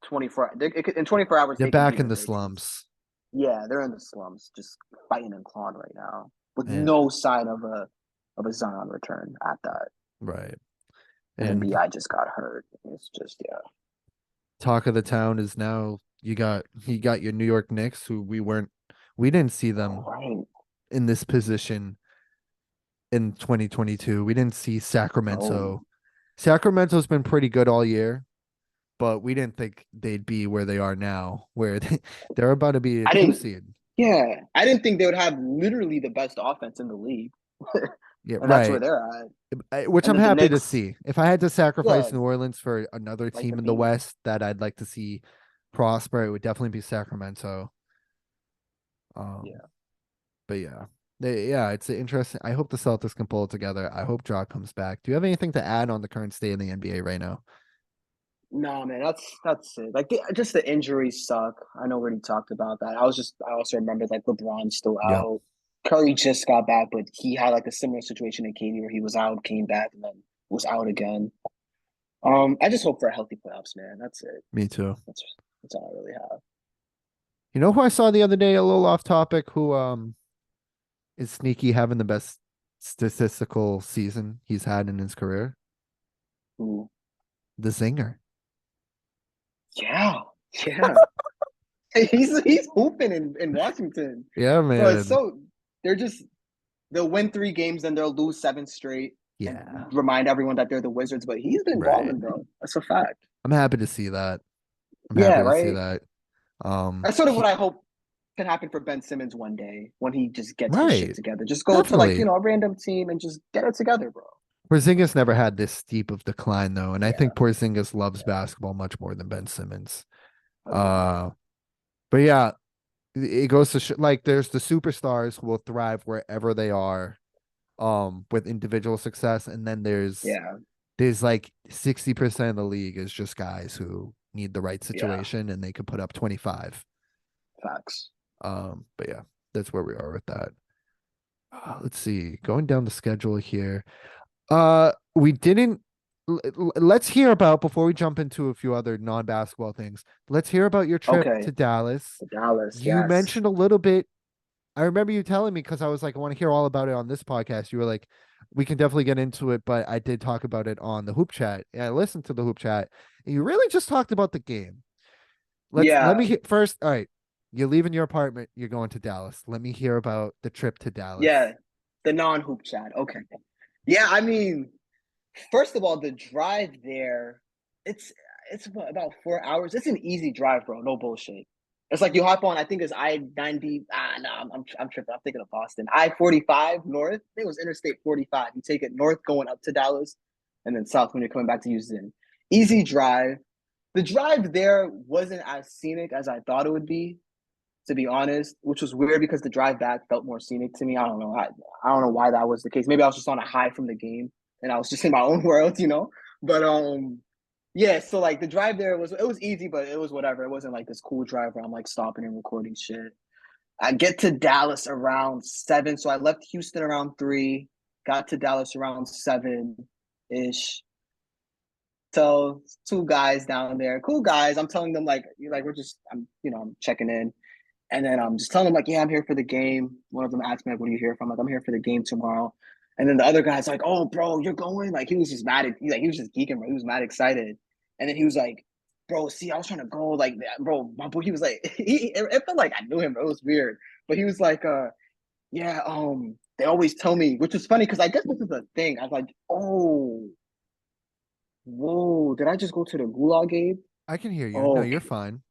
24. In 24 hours, they're they could be back in the the 13th. slums, Yeah, they're in the slums, just fighting and clawing right now, with and no sign of a Zion return at that. right. And then And Bi just got hurt. It's just yeah. talk of the town is now you got your New York Knicks, who we didn't see All them right. in this position in 2022. We didn't see No, Sacramento. Sacramento's been pretty good all year, but we didn't think they'd be where they are now, where they're about to be a I two didn't. seed. Yeah, I didn't think they would have literally the best offense in the league, Yeah, and that's where right. they're at. Which And I'm then the happy to Knicks, see. If I had to yeah, sacrifice New Orleans for another like the team in the beat. West that I'd like to see prosper, it would definitely be Sacramento. Um, Yeah. but yeah, yeah, it's interesting. I hope the Celtics can pull it together. I hope Draw comes back. Do you have anything to add on the current state of the NBA right now? No, man, that's it. Like just the injuries suck. I know we already talked about that. I also remembered like LeBron's still Yep. out. Curry just got back, but he had like a similar situation in KD where he was out, came back, and then was out again. I just hope for a healthy playoffs, man. That's it. Me too. That's that's all I really have. You know who I saw the other day, a little off topic, who is sneaky having the best statistical season he's had in his career? Ooh. The Zinger. Yeah, yeah. He's hooping in Washington. Yeah, Bro, it's man. so they'll win 3 games, then they'll lose 7 straight and Yeah. remind everyone that they're the Wizards. But he's been Right. balling, bro. That's a fact. I'm happy to see that. I'm Yeah, happy to see right. that. That's sort of what He, I hope can happen for Ben Simmons one day when he just gets his shit right. together. Just go to like, Definitely. a random team and just get it together, bro. Porzingis never had this steep of decline though, and I Yeah, think Porzingis loves yeah. basketball much more than Ben Simmons. Agreed. Uh, but yeah, it goes to like there's the superstars who will thrive wherever they are, with individual success, and then Yeah, there's like 60% of the league is just guys who need the right yeah. situation and they could put up 25. Facts. But yeah, that's where we are with that. Let's see, going down the schedule here. We didn't. Let's hear about before we jump into a few other non-basketball things. Let's hear about your trip Okay. to Dallas. Dallas, You yes. mentioned a little bit. I remember you telling me because I was like, I want to hear all about it on this podcast. You were like, we can definitely get into it, but I did talk about it on the hoop chat. And I listened to the hoop chat. And you really just talked about the game. Let Yeah, me hear first. All right, you're leaving your apartment. You're going to Dallas. Let me hear about the trip to yeah. Dallas. The non-hoop chat. Okay. Yeah, I mean, first of all, the drive there, it's it's what, about 4 hours. It's an easy drive, bro. No bullshit. It's like you hop on. I think it's I-90. No, I'm tripping. I'm thinking of Boston. I-45 north. I think it was Interstate 45. You take it north going up to Dallas, and then south when you're coming back to Houston. Easy drive. The drive there wasn't as scenic as I thought it would be, to be honest, which was weird because the drive back felt more scenic to me. I don't know. I don't know why that was the case. Maybe I was just on a high from the game and I was just in my own world. But yeah, so like the drive there was easy, but it was whatever. It wasn't like this cool drive where I'm like stopping and recording shit. I get to Dallas around 7, so I left Houston around 3. got to Dallas around 7-ish. So 2 guys down there, cool guys. I'm telling them like we're just I'm checking in. And then I'm just telling them like, yeah, I'm here for the game. One of them asked me like, what are you here for? I'm like, I'm here for the game tomorrow. And then the other guy's like, oh, bro, you're going? Like he was just mad. He was just geeking, bro. He was mad excited. And then he was like, bro, see, I was trying to go like that, bro. My boy, he was like, it felt like I knew him, bro. It was weird. But he was like, yeah, they always tell me, which is funny because I guess this is a thing. I was like, oh, whoa, did I just go to the gulag, Gabe? I can hear you. No, Oh, you're fine.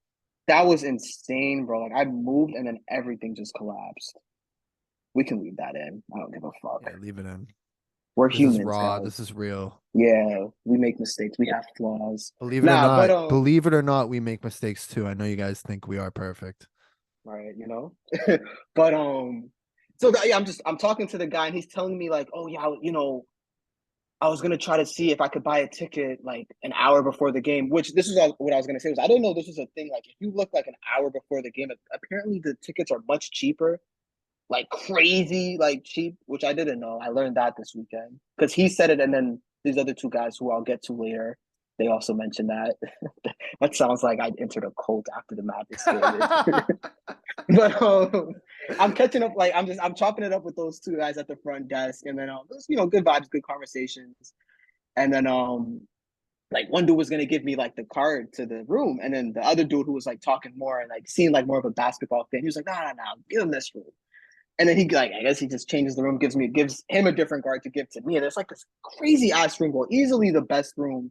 that was insane, bro. Like I moved and then everything just collapsed. We can leave that in. I don't give a fuck. Yeah, leave it in. We're This is humans, raw. guys. This is real. Yeah, we make mistakes. We have flaws. Believe it or not, we make mistakes too. I know you guys think we are perfect. Right, but so yeah, I'm talking to the guy and he's telling me like, oh yeah, I was gonna try to see if I could buy a ticket like an hour before the game. Which this is what I was gonna say was I didn't know this was a thing. Like if you look like an hour before the game, apparently the tickets are much cheaper, like crazy, like cheap. Which I didn't know. I learned that this weekend because he said it, and then these other 2 guys who I'll get to later, they also mentioned that. That sounds like I'd entered a cult after the Mavericks game. But I'm catching up. Like I'm chopping it up with those 2 guys at the front desk, and then good vibes, good conversations, and then like one dude was gonna give me like the card to the room, and then the other dude who was like talking more and like seemed like more of a basketball fan, he was like, no, give him this room, and then he like I guess he just changes the room, gives him a different card to give to me, and it's like this crazy ass room, bro, easily the best room.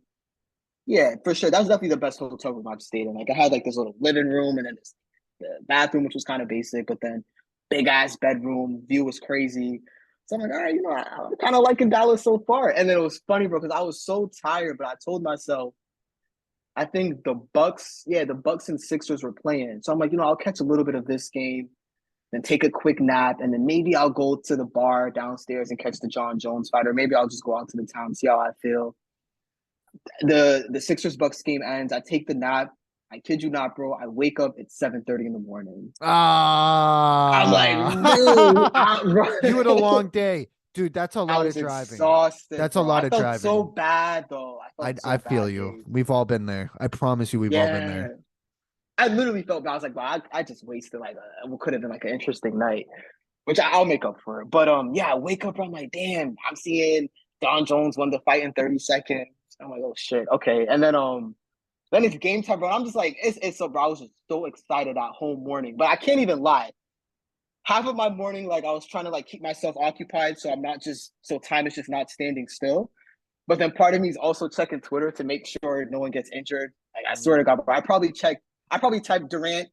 Yeah, for sure. That was definitely the best hotel room I've stayed in. Like I had like this little living room and then the bathroom, which was kind of basic, but then big ass bedroom, view was crazy. So I'm like, all right, I'm kind of liking Dallas so far. And then it was funny, bro, because I was so tired, but I told myself, I think the Bucks and Sixers were playing. So I'm like, I'll catch a little bit of this game, then take a quick nap, and then maybe I'll go to the bar downstairs and catch the John Jones fight, or maybe I'll just go out to the town, see how I feel. The Sixers Bucks game ends. I take the nap. I kid you not, bro. I wake up at 7:30 in the morning. I'm like, dude, You had a long day, dude. That's a lot of driving. Exhausted. That's bro. a lot I of felt driving. so bad though. I feel you. Dude. We've all been there. I promise you, we've all been there. I literally felt bad. I was like, wow, I just wasted like what could have been like an interesting night, which I'll make up for it. But yeah, I wake up. I'm like, damn, I'm seeing Don Jones won the fight in 30 seconds. I'm like, oh shit, okay. And then it's game time, bro. I'm just like, it's so, bro. I was just so excited that whole morning, but I can't even lie. Half of my morning, like I was trying to like keep myself occupied, so time is just not standing still. But then part of me is also checking Twitter to make sure no one gets injured. Like I swear to God, bro, I probably typed Durant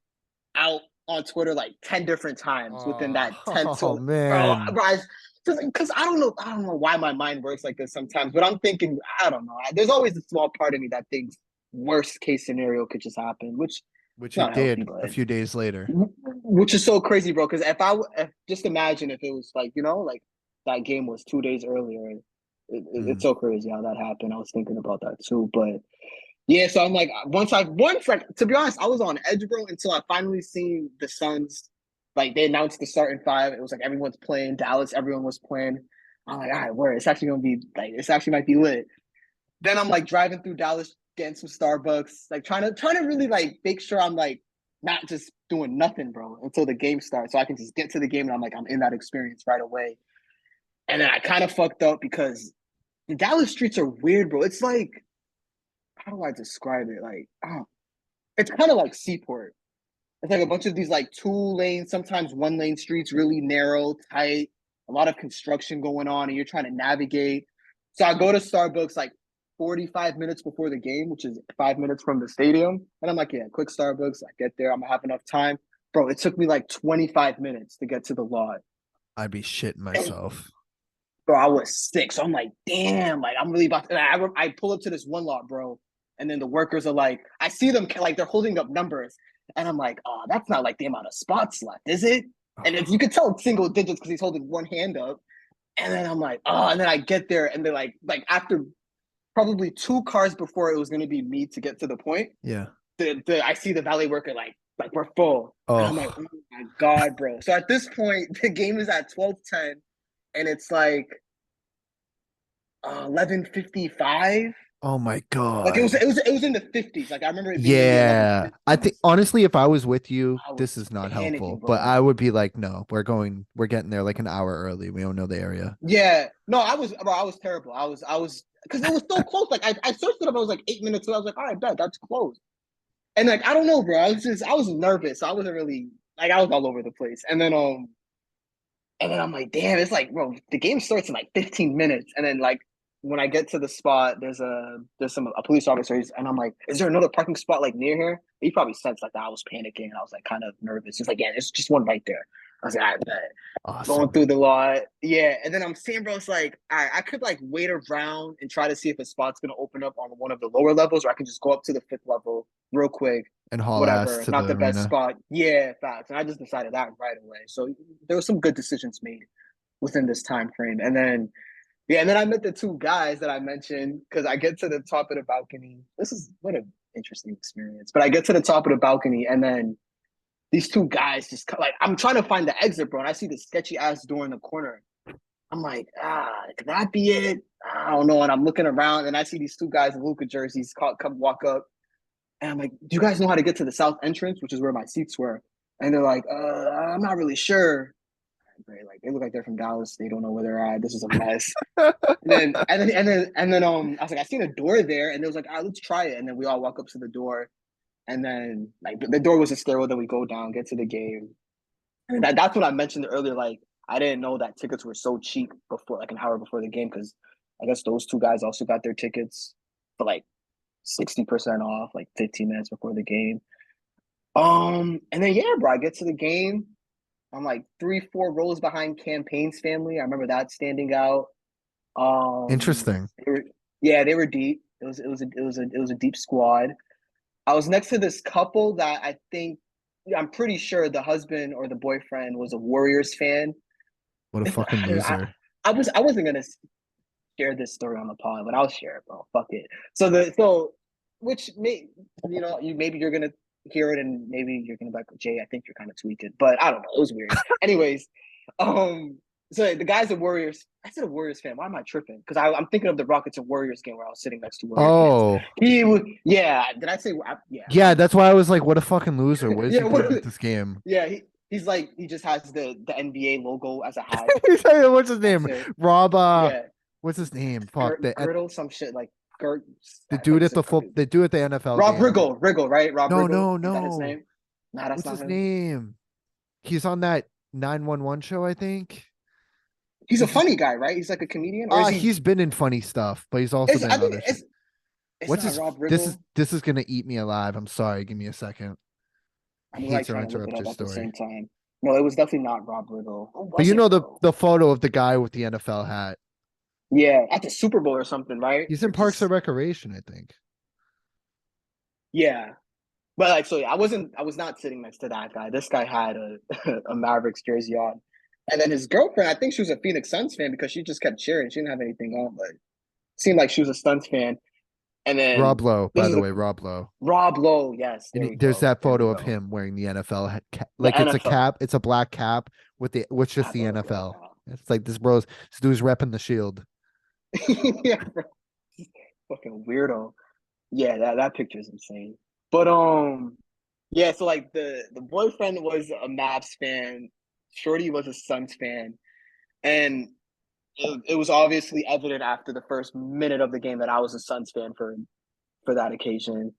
out on Twitter like 10 different times within that 10 to man. bro, because I don't know why my mind works like this sometimes, but I'm thinking, I don't know. There's always a small part of me that thinks worst case scenario could just happen, which it did a few days later. Which is so crazy, bro. Because if just imagine if it was like like that game was 2 days earlier. It's so crazy how that happened. I was thinking about that too, but yeah. So I'm like, once like to be honest, I was on edge, bro, until I finally seen the Suns. Like they announced the starting 5. It was like everyone's playing. Dallas, everyone was playing. I'm like, all right, where it's actually gonna be like this actually might be lit. Then I'm like driving through Dallas, getting some Starbucks, like trying to really like make sure I'm like not just doing nothing, bro, until the game starts, so I can just get to the game and I'm in that experience right away. And then I kind of fucked up because the Dallas streets are weird, bro. It's like, how do I describe it? Like, it's kind of like Seaport. It's like a bunch of these like 2-lane, sometimes 1-lane streets, really narrow, tight, a lot of construction going on, and you're trying to navigate. So I go to Starbucks like 45 minutes before the game, which is 5 minutes from the stadium. And I'm like, yeah, quick Starbucks. I get there. I'm going to have enough time. Bro, it took me like 25 minutes to get to the lot. I'd be shitting myself. Bro, I was sick. So I'm like, damn, like I'm really about to. I pull up to this one lot, bro. And then the workers are like, I see them like they're holding up numbers. And I'm like, oh, that's not like the amount of spots left, is it? And you could tell it's single digits because he's holding one hand up. And then I'm like, oh, and then I get there and they're like after probably 2 cars before it was going to be me to get to the point. Yeah. I see the valet worker like we're full. Oh. And I'm like, oh my God, bro. So at this point, the game is at 12:10 and it's like 11:55. Oh my Like god. it was in the 50s. Like I remember it being in the Yeah. I think 11:50s. honestly, if I was with you, I this was is not panicking, helpful. But bro. I would be like, no, we're getting there like an hour early. We don't know the area. Yeah, no, I was terrible. I was because it was so close. Like I searched it up. I was like 8 minutes away. I was like, all right, bet that's close. And like I don't know, bro. I was nervous. So I wasn't really like I was all over the place. And then I'm like, damn, it's like, bro, the game starts in like 15 minutes. And then like when I get to the spot, there's a police officer, and I'm like, is there another parking spot like near here? He probably sensed like that I was panicking and I was like kind of nervous. He's like, yeah, there's just one right there. I was like, I bet. Going Awesome. through the lot. Yeah. And then I'm seeing, bro, it's like, I could like wait around and try to see if a spot's gonna open up on one of the lower levels, or I can just go up to the fifth level real quick. And haul ass Whatever, to not the the best arena. spot. Yeah, facts. And I just decided that right away. So there were some good decisions made within this time frame. And then yeah, and then I met the two guys that I mentioned because I get to the top of the balcony. This is what an interesting experience. But I get to the top of the balcony, and then these two guys just like I'm trying to find the exit, bro, and I see the sketchy ass door in the corner. I'm like, could that be it? I don't know. And I'm looking around, and I see these two guys in Luka jerseys come walk up, and I'm like, do you guys know how to get to the south entrance, which is where my seats were? And they're like, I'm not really sure. Right? Like they look like they're from Dallas. They don't know where they're at. This is a mess. I was like, I seen a door there, and it was like, let's try it. And then we all walk up to the door, and then like the door was a stairwell. Then we go down, get to the game. And that's what I mentioned earlier. Like I didn't know that tickets were so cheap before, like an hour before the game, because I guess those two guys also got their tickets for like 60% off, like 15 minutes before the game. And then yeah, bro, I get to the game. I'm like 3, 4 rows behind Campaign's family. I remember that standing out. Um, Interesting. they were, yeah, they were deep. It was a deep squad. I was next to this couple that I'm pretty sure the husband or the boyfriend was a Warriors fan. What a fucking I, loser. I wasn't gonna share this story on the pod, but I'll share it, bro. Fuck it. Which may maybe you're gonna hear it and maybe you're gonna be like, Jay, I think you're kind of tweaking, but I don't know. It was weird. Anyways, so the guy's a Warriors. I said a Warriors fan. Why am I tripping? Because I'm thinking of the Rockets and Warriors game where I was sitting next to Warriors fans. Oh. He was, yeah. Did I say? Yeah, Yeah, that's why I was like, what a fucking loser. What is yeah. he doing at this game? Yeah, he's like he just has the NBA logo as a hat. What's his That's name? it. Rob Yeah, what's his name? Fuck Girdle, some shit like Gert. the I think dude it's at a the dude at the NFL Rob game. Riggle, right? Rob No, Riggle. no, Is that his no. name? Nah, that's What's not his him. name? He's on that 911 show, I think. He's a What's his funny guy, right? He's like a comedian, or is he? he's been in funny stuff, but he's also been I in think other shit. it's What's not his Rob this is Riggle. this is gonna eat me alive. I'm sorry, give me a second. I I'm hate like to trying to look it interrupt your up at the story. same time. No, it was definitely not Rob Riggle. Who But was you it, know bro? the photo of the guy with the NFL hat. Yeah, at the Super Bowl or something, right? He's Or in Parks and just Recreation, I think. yeah. But like, so yeah, I was not sitting next to that guy. This guy had a Mavericks jersey on, and then his girlfriend, I think she was a Phoenix Suns fan because she just kept cheering. She didn't have anything on, but it seemed like she was a Suns fan. And Rob then Lowe, this by is the a way, Rob Lowe. Rob Lowe. Yes, And there we there's go. that There we photo of go. him wearing the NFL The like it's a NFL. cap, it's a black cap with just Cap the logo. NFL. It's like this dude's repping the shield. Yeah, bro. Fucking weirdo. Yeah, that picture is insane. But yeah, so like the boyfriend was a Mavs fan, Shorty was a Suns fan, and it was obviously evident after the first minute of the game that I was a Suns fan for that occasion.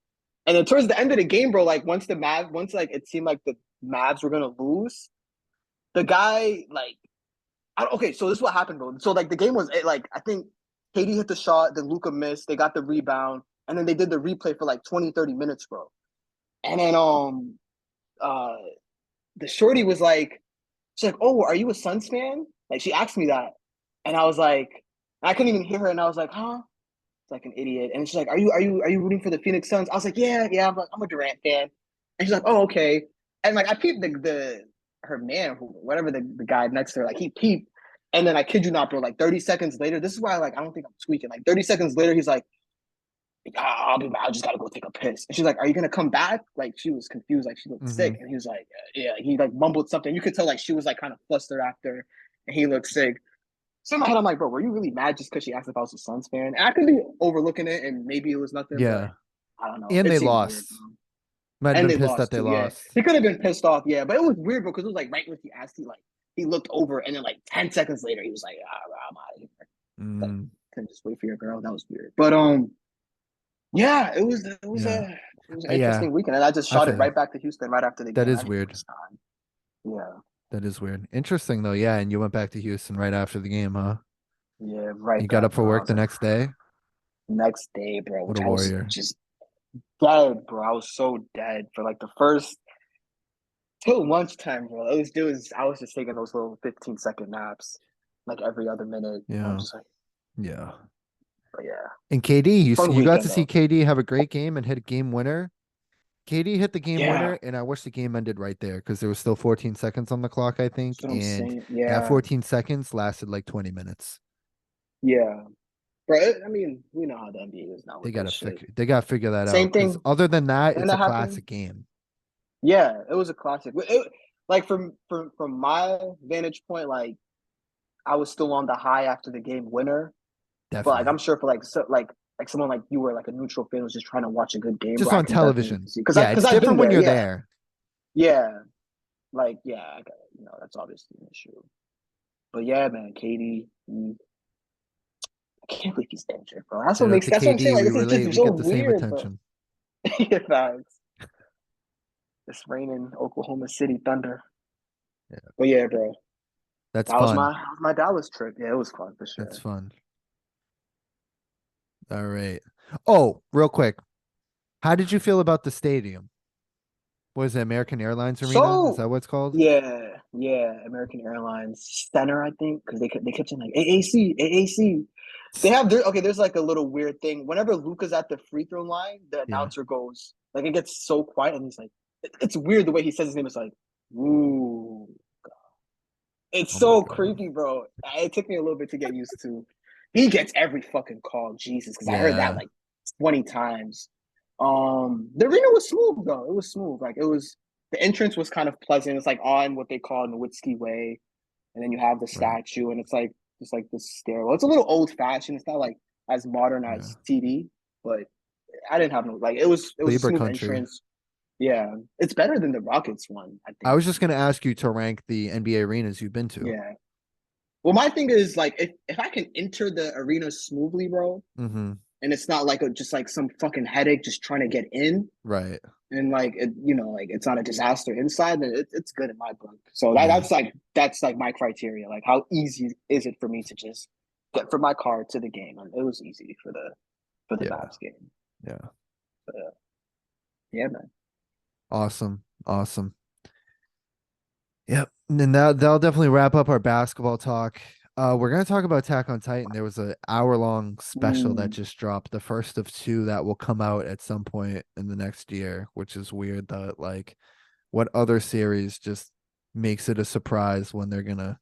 And then towards the end of the game, bro, like once like it seemed like the Mavs were gonna lose, the guy like okay, so this is what happened, bro. So like the game was like I think Katie hit the shot, then Luca missed, they got the rebound, and then they did the replay for like 20, 30 minutes, bro. And then uh the shorty was like, she's like, oh, are you a Suns fan? Like she asked me that. And I was like, I couldn't even hear her, and I was like, huh? It's like an idiot. And she's like, are you rooting for the Phoenix Suns? I was like, yeah, I'm a Durant fan. And she's like, oh, okay. And like I peeped the her man, whatever the guy next to her, like he peeped. And then I kid you not, bro, like 30 seconds later, this is why like I don't think I'm tweaking. Like 30 seconds later, he's like, I'll be back. I just gotta go take a piss. And she's like, are you gonna come back? Like she was confused, like she looked Mm-hmm. sick. And he was like, yeah, he like mumbled something. You could tell like she was like kind of flustered after and he looked sick. So in my head, I'm like, bro, were you really mad just because she asked if I was a Suns fan? And I could be overlooking it, and maybe it was nothing, but Yeah. I don't know. And It they seemed weird, lost. bro. Might have And been they pissed that lost they too. Yeah, lost. he could have been pissed off. Yeah, but it was weird because it was like right when he asked, he looked over, and then like 10 seconds later, he was like, I'm out of here. Like, Mm, couldn't just wait for your girl. That was weird. But yeah, yeah. it was an Yeah. interesting weekend, and I just I shot it feel right back to Houston right after the that game. I is didn't even weird. waste time. Yeah, That is weird. Interesting though. Yeah. And you went back to Houston right after the game, huh? yeah, right You got back, up for bro. I work was the like, next day. next day, bro, What which a I was warrior. just dead, bro. I was so dead for like the first till lunchtime, bro. I was just taking those little 15-second naps like every other minute. I was Yeah. just like, Yeah. but yeah. And KD, Fun you got to weekend see though. KD have a great game and hit a game winner. KD hit the game Yeah. winner, and I wish the game ended right there because there was still 14 seconds on the clock, I think. That's what I'm And saying. that Yeah. 14 seconds lasted like 20 minutes. Yeah. Bro, I mean, we know how the NBA is now with that shit. They gotta figure that Same out. Because thing. other than that, And it's a that happened. classic game. Yeah, it was a classic. Like from my vantage point, like I was still on the high after the game winner. But like Definitely. I'm sure for like someone like you or like a neutral fan was just trying to watch a good game, Just bro, I on can definitely television. see Yeah, because it's I've been different when there. you're Yeah, there. yeah, like yeah, I got that's obviously an issue. But yeah, man, Katie, I can't believe he's injured, bro. Shout out to That's what I'm saying. KD. Like We this is relate. just We so get the same weird, bro. attention. Yeah, facts. This raining Oklahoma City Thunder. Yeah, But yeah, bro, that's fun. that was my Dallas trip. Yeah, it was fun for That's sure. fun. All right. Oh, real quick. How did you feel about the stadium? What is it, American Airlines Arena? Is So that what it's called? yeah, American Airlines Center, I think, because they kept saying like AAC. There's like a little weird thing. Whenever Luca's at the free throw line, the Yeah. announcer goes like it gets so quiet, and he's like, it's weird the way he says his name. It's like, ooh, it's Oh my so God. creepy, bro. It took me a little bit to get used to. He gets every fucking call, Jesus, because I heard that Yeah. like 20 times. The arena was smooth though. It was smooth. Like it was the entrance was kind of pleasant. It's like on what they call Nowitzki Way, and then you have the Right. statue, and it's like just like this stairwell. It's a little old fashioned. It's not like as modern Yeah. as TD, but I didn't have no like it was a Libra smooth country. entrance. Yeah, it's better than the Rockets one, I I think. was just gonna ask you to rank the NBA arenas you've been to. Yeah. Well, my thing is like if I can enter the arena smoothly, bro, Mm-hmm. and it's not like just like some fucking headache just trying to get in, Right. and like like it's not a disaster inside, then it's good in my book. So Yeah. that's like my criteria. Like how easy is it for me to just get from my car to the game? And it was easy for the Yeah. Mavs game. Yeah. But, yeah, man. Awesome. Awesome. Yep. And then that'll definitely wrap up our basketball talk. We're gonna talk about Attack on Titan. There was an hour-long special that Mm. just dropped, the first of two that will come out at some point in the next year, which is weird that like what other series just makes it a surprise when they're gonna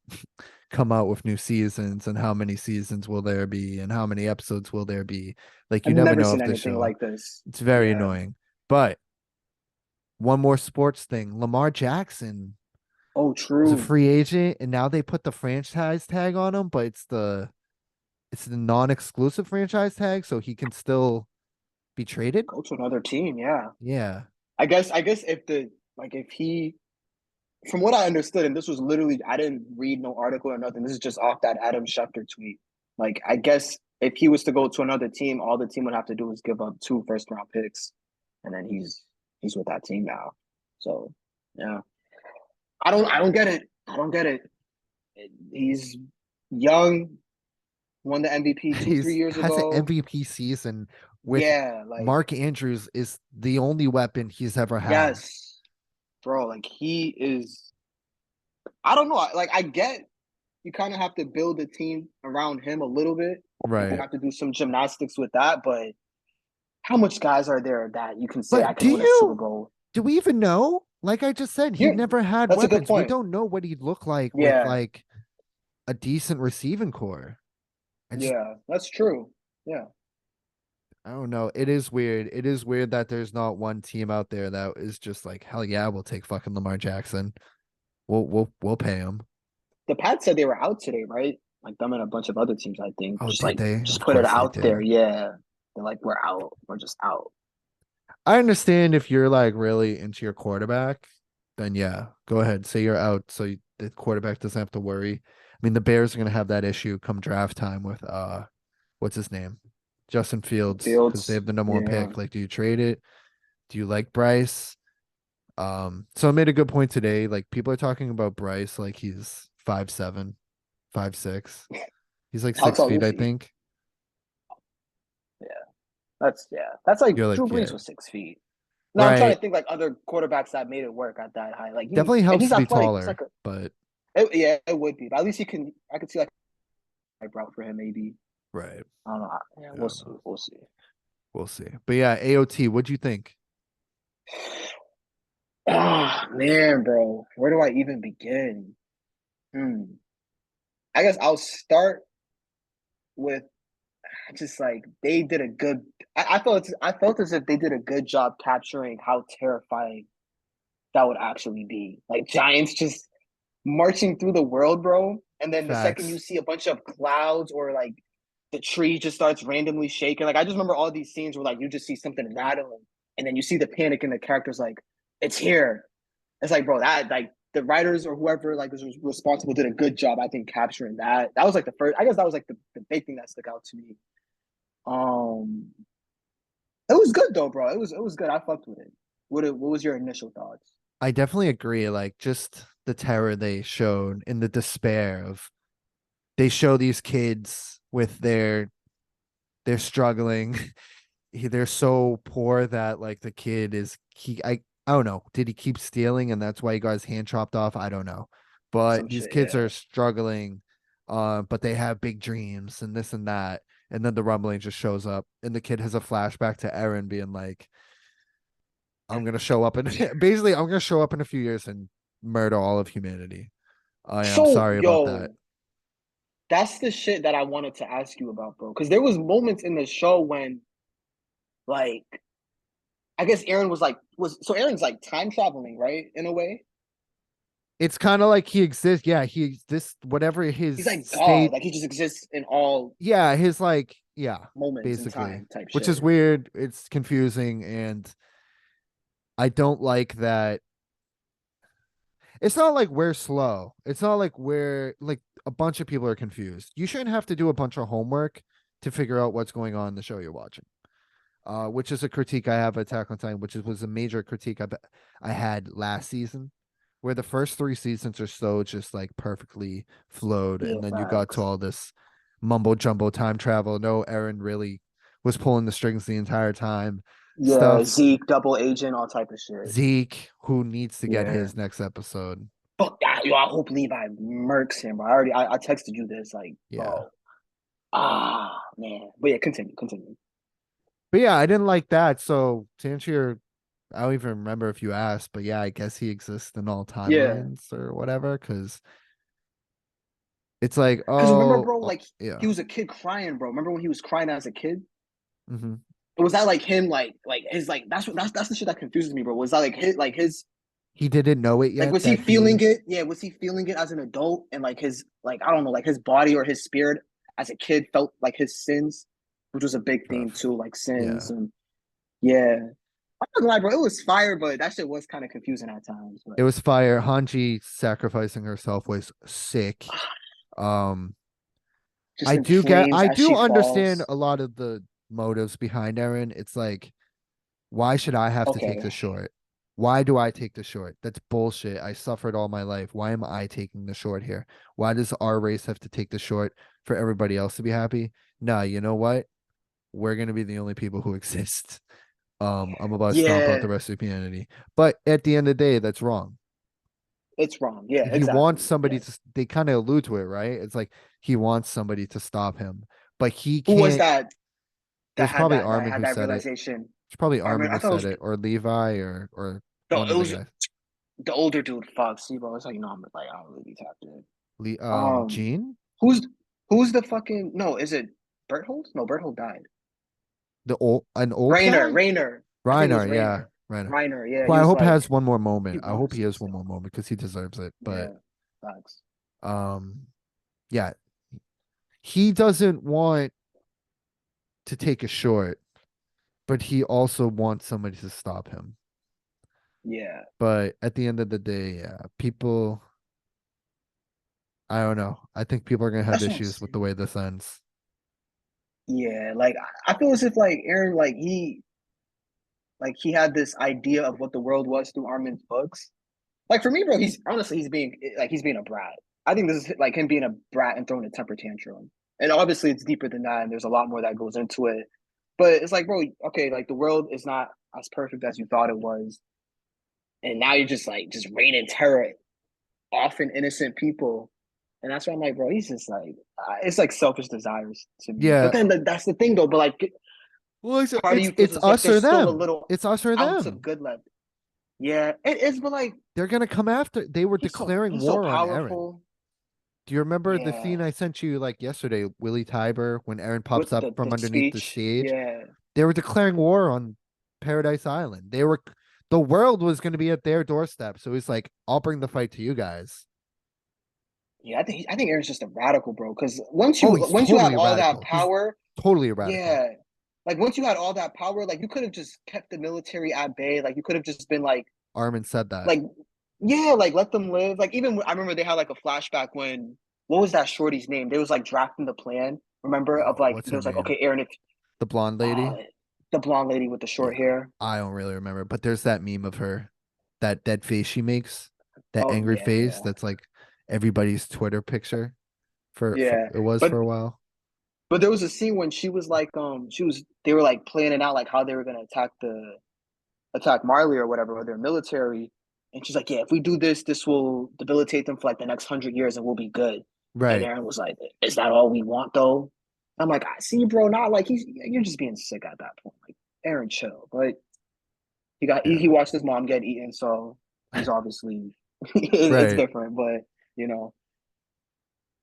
come out with new seasons, and how many seasons will there be and how many episodes will there be. Like you I've never never know seen if the anything show. like this. It's very Yeah. annoying. But one more sports thing. Lamar Jackson Oh, was a true. free agent, and now they put the franchise tag on him, but it's the non-exclusive franchise tag, so he can still be traded. Go to another team. Yeah. Yeah. I guess if he from what I understood, and this was literally I didn't read no article or nothing. This is just off that Adam Schefter tweet. Like I guess if he was to go to another team, all the team would have to do is give up 2 first-round picks, and then he's with that team now. So yeah, I don't get it. I don't get it. He's young, won the MVP two three He's years has an ago. MVP season with Yeah, like Mark Andrews is the only weapon he's ever had. yes, bro. Like he is. I don't know. Like I get you kind of have to build a team around him a little bit. You Right. have to do some gymnastics with that, but how much guys are there that you can say I But can win a Super Bowl? do we even know? Like I just said, he Yeah, never had that's a good weapons. We point. don't know what he'd look like with Yeah, like a decent receiving core. I just yeah, that's true. Yeah, I don't know. It is weird. It is weird that there's not one team out there that is just like, hell yeah, we'll take fucking Lamar Jackson. We'll pay him. the Pats said they were out today, right? like them and a bunch of other teams. I think Oh, did they? just Of put it course they out there. did. Yeah, they're like we're out. We're just out. I understand if you're like really into your quarterback, then yeah, go ahead. Say you're out so the quarterback doesn't have to worry. I mean, the Bears are going to have that issue come draft time with what's his name? Justin Fields, because they Fields. have the number one Yeah. pick. Like, do you trade it? Do you like Bryce? So I made a good point today. Like people are talking about Bryce like he's 5'7", 5'6". He's like How six tall feet, is I he? think. Yeah. Yeah. That's like You're Drew like, Brees yeah, was 6 feet. No, I'm trying right. to think like other quarterbacks that made it work at that height. Like Definitely helps he's to be athletic. It's taller, like a but yeah, it would be. But at least he can. I could see like a route for him maybe. right. I don't know. Yeah, Yeah, we'll see. We'll see. we'll see. But yeah, AOT, what'd you think? Ah, man, bro. Where do I even begin? Hmm. I guess I'll start with just like they did a good. I felt as if they did a good job capturing how terrifying that would actually be. Like giants just marching through the world, bro. And then the second you Facts. see a bunch of clouds or like the tree just starts randomly shaking. Like I just remember all these scenes where like you just see something rattling, and then you see the panic in the characters like it's here. It's like, bro, that like the writers or whoever like was responsible did a good job, I think, capturing that. That was like the first. I guess that was like the big thing that stuck out to me. Um, it was good though, bro. It was good. I fucked with it. What was your initial thoughts? I definitely agree. Like just the terror they showed and the despair of they show these kids with they're struggling. They're so poor that like the kid is I don't know. Did he keep stealing and that's why he got his hand chopped off? I don't know. But Some these shit, kids yeah. are struggling, but they have big dreams and this and that. And then the rumbling just shows up, and the kid has a flashback to Aaron being like, "I'm gonna show up and basically I'm gonna show up in a few years and murder all of humanity. I am So, sorry about that." yo, that's the shit that I wanted to ask you about, bro. Because there was moments in the show when, like, I guess Aaron was so Aaron's like time traveling, right? In a way, It's kind of like he exists. Yeah, he exists. Whatever his he's like God, state. like he just exists in all Yeah, his like. Yeah, moments in basically, time, type which is shit. weird. It's confusing, and I don't like that. It's not like we're slow. It's not like we're like a bunch of people are confused. You shouldn't have to do a bunch of homework to figure out what's going on in the show you're watching. Which is a critique I have of Attack on Titan, which was a major critique I had last season, where the first three seasons or so just like perfectly flowed, Yeah, and then you got to facts. all this mumbo jumbo time travel. No, Aaron really was pulling the strings the entire time. Yeah, Stuff Zeke, double agent, all type of shit. Zeke, who needs to get Yeah. his next episode. Fuck that. Yo, I hope Levi murks him. I texted you this, like, Yeah. bro. Ah, man. But yeah, continue. But yeah, I didn't like that. So to answer your I don't even remember if you asked, but yeah, I guess he exists in all Yeah. timelines or whatever. Cause it's like, Because remember, bro, like he yeah. was a kid crying, bro. Remember when he was crying as a kid? Hmm. Was that like him, like his like that's the shit that confuses me, bro. Was that like his He didn't know it like yet was he that feeling he it? Yeah, was he feeling it as an adult and like his like I don't know, like his body or his spirit as a kid felt like his sins, which was a big theme rough. too, like sins Yeah. and yeah. I'm not gonna lie, bro. It was fire, but that shit was kind of confusing at times. But It was fire. Hanji sacrificing herself was sick. Um, just in flames I as do she understand falls. a lot of the motives behind Eren. It's like, why should I have to take Okay. the short? Why do I take the short? That's bullshit. I suffered all my life. Why am I taking the short here? Why does our race have to take the short for everybody else to be happy? Nah, you know what? We're gonna be the only people who exist. I'm about to stomp out Yeah, the rest of humanity. But at the end of the day, that's wrong. it's wrong. Yeah, He wants exactly. somebody Yes. to, they kind of allude to it, right? It's like he wants somebody to stop him, but he Who was can't. that It was probably that Armin had who that said it. realization? It's probably Armin, Armin I who thought it said was it, or Levi, or one it of the was guys. the older dude. Fuck, see, bro. It's like like I don't really be tapped in. Gene, Who's the fucking no? Is it Berthold? No, Berthold died. an old Rainer, guy, Rainer. I think it was Reiner, yeah, Rainer. Reiner. Rainer, yeah, Who he I was hope like has one more he moment. I hope was he has one still. more moment because he deserves it. But Yeah, facts. um, yeah, he doesn't want to take a short, but he also wants somebody to stop him. Yeah, But at the end of the day, yeah, people, I don't know. I think people are gonna have that's what I'm issues with the saying. way this ends. Yeah, like I feel as if like Aaron, like he had this idea of what the world was through Armin's books. Like for me, bro, he's honestly he's being a brat. I think this is like him being a brat and throwing a temper tantrum. And obviously it's deeper than that, and there's a lot more that goes into it. But it's like, bro, okay, like the world is not as perfect as you thought it was, and now you're just like just raining terror often innocent people. And that's why I'm like, bro, he's just like, it's like selfish desires to me. But Yeah. then that's the thing, though. But like, Well, part of you feels it's as if us there's or still a them. little It's us or ounce of them. good left. Yeah, it is. But like, They're gonna come after. They were declaring he's so war on Aaron. powerful. Do you remember the Yeah, scene I sent you like yesterday, Willie Tiber, when Aaron with pops up the from underneath the speech. stage? Yeah, They were declaring war on Paradise Island. The world was going to be at their doorstep. So he's like, I'll bring the fight to you guys. yeah. I think Aaron's just a radical, bro. Because Oh, he's once you have totally all that radical. He's power, totally radical. yeah. Like once you had all that power, like you could have just kept the military at bay. Like you could have just been Armin said that. like yeah, like let them live. Like even I remember they had like a flashback when what was that shorty's name? They was like drafting the plan. Remember of Oh, like what's there her was like name? okay, Aaron, if The blonde uh, lady. the blonde lady with the short Yeah, hair. I don't really remember, but there's that meme of her, that dead face she makes, that Oh angry yeah, face. yeah, That's like everybody's Twitter picture for yeah. it was But for a while. but there was a scene when she was like they were like planning out like how they were gonna attack Marley or whatever or their military. And she's like, yeah, if we do this, this will debilitate them for like the next 100 years and we'll be good. And Right. Aaron was like, is that all we want though? I'm like, I see, bro, not like you're just being sick at that point. Like, Aaron, chill. But he Yeah. watched his mom get eaten, so he's obviously it's Right. different. But you know,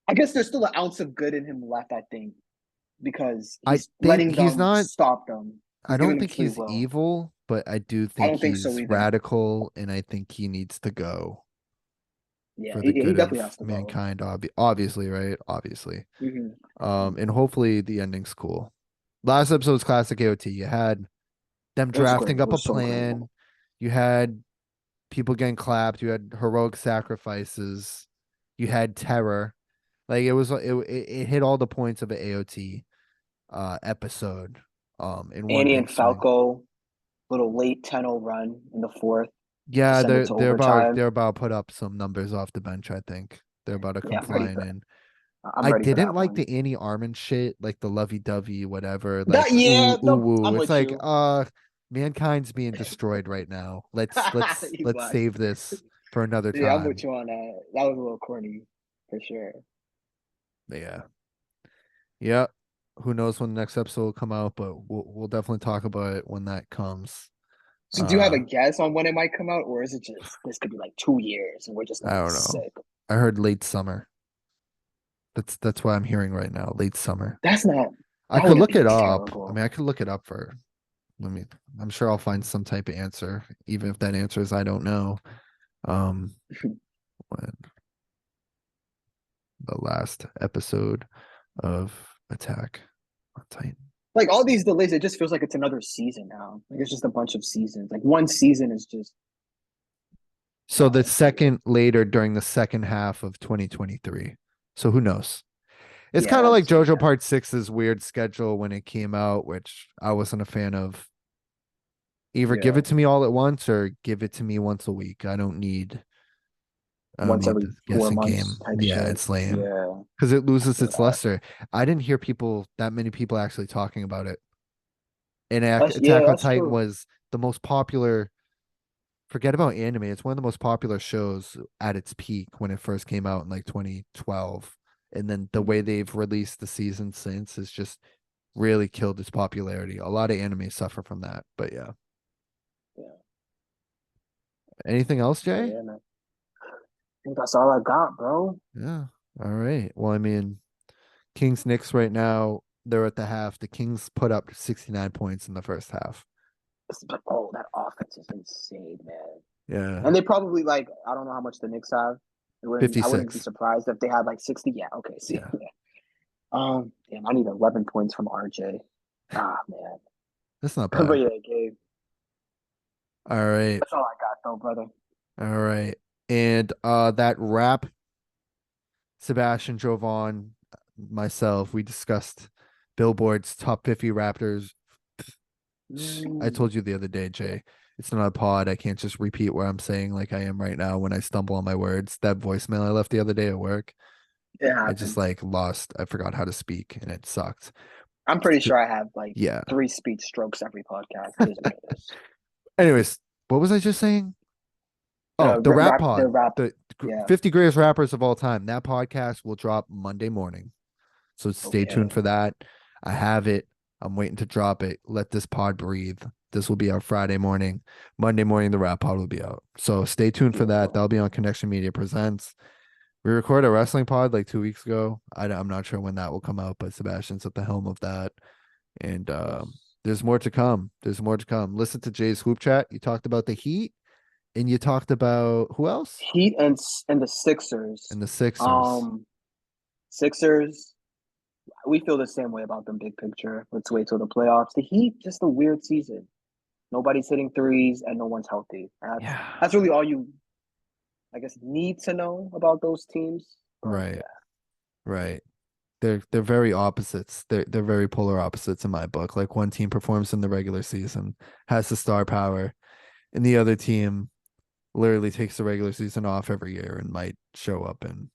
I guess there's still an ounce of good in him left, I think, because I he's think letting he's them not stop them. I He's giving don't them think free he's will. evil, but I do I think don't think so he's either. radical, and I think he needs to go Yeah, for the he good definitely of has to go. mankind. Obviously, right? Obviously. Mm-hmm. And hopefully the ending's cool. Last episode's classic AOT. You had them It was great. drafting It up a was so great. plan. You had people getting clapped. You had heroic sacrifices. You had terror. Like it hit all the points of an AOT episode in one Annie and big swing. Falco, little late 10-0 run in the fourth to Yeah, send it to overtime. they're about to put up some numbers off the bench, I think. They're about to Yeah, come flying in. I'm I ready for didn't that like one. the Annie Armin shit, like the lovey-dovey, whatever, That like yeah, ooh ooh no, woo. I'm It's with like you. mankind's being destroyed right now. He Let's was. save this for another Yeah, I'm with time. you on that. That was a little corny for sure. But yeah. Yeah. Who knows when the next episode will come out, but we'll definitely talk about it when that comes. So do you have a Uh guess on when it might come out, or is it just this could be like 2 years and we're just I gonna be don't know. sick? I heard late summer. That's what I'm hearing right now. Late summer. That's not I that could wouldn't look be it up. I terrible. mean, I could look it up for let me I'm sure I'll find some type of answer, even if that answer is I don't know. Um when the last episode of Attack on Titan. Like all these delays, it just feels like it's another season now. Like it's just a bunch of seasons. Like one season is just So the it's weird. second later during the second half of 2023. So who knows? It's Yeah, kind of like that's JoJo yeah, Part Six's weird schedule when it came out, which I wasn't a fan of. Either give yeah. it to me all at once or give it to me once a week. I don't Once need every this four guessing months game. type Yeah, shit. it's lame Yeah, because it I loses feel its that. luster. I didn't hear that many people actually talking about it. And Yeah, Attack on that's Titan true. was the most popular. Forget about anime. It's one of the most popular shows at its peak when it first came out in like 2012. And then the way Mhm. they've released the season since has just really killed its popularity. A lot of anime suffer from that. But yeah. Yeah, Anything else, but Jay? yeah, man. I think that's all I got, bro. Yeah. All right. Well, I mean, Kings Knicks right now, they're at the half. The Kings put up 69 points in the first half. Oh, that offense is insane, man. Yeah. And they probably like I don't know how much the Knicks have. I wouldn't be 56. surprised if they had like 60. Yeah, okay. See, Yeah. yeah. Damn, I need 11 points from RJ. Ah, man. That's not But bad. yeah, Gabe. All right. That's all I got though, brother. All right. And that rap, Sebastian Jovan, myself, we discussed Billboard's top 50 Raptors. I Mm, told you the other day, Jay, it's not a pod. I can't just repeat what I'm saying like I am right now when I stumble on my words. That voicemail I left the other day at work, it I just happens. like lost. I forgot how to speak and it sucked. I'm pretty sure I have like Yeah. 3 speech strokes every podcast. It is what it is. Anyways, what was I just saying? Oh, The the rap rap, the pod, rap. the Yeah. 50 greatest rappers of all time. That podcast will drop Monday morning. So stay tuned Okay. for that. I have it. I'm waiting to drop it. Let this pod breathe. This will be out Friday morning. Monday morning, the rap pod will be out. So stay tuned for that. Beautiful. That'll be on Connection Media Presents. We recorded a wrestling pod like 2 weeks ago. I'm not sure when that will come out, but Sebastian's at the helm of that. And Yes. there's more to come. There's more to come. Listen to Jay's Hoop Chat. You talked about the Heat and you talked about who else? Heat and the Sixers. And the Sixers. Um, Sixers. We feel the same way about them. Big picture. Let's wait till the playoffs. The Heat, just a weird season. Nobody's hitting threes and no one's healthy. Yeah. That's really all you, I guess, need to know about those teams. But Right. yeah, Right. They're very opposites. They're very polar opposites in my book. Like one team performs in the regular season, has the star power, and the other team literally takes the regular season off every year and might show up and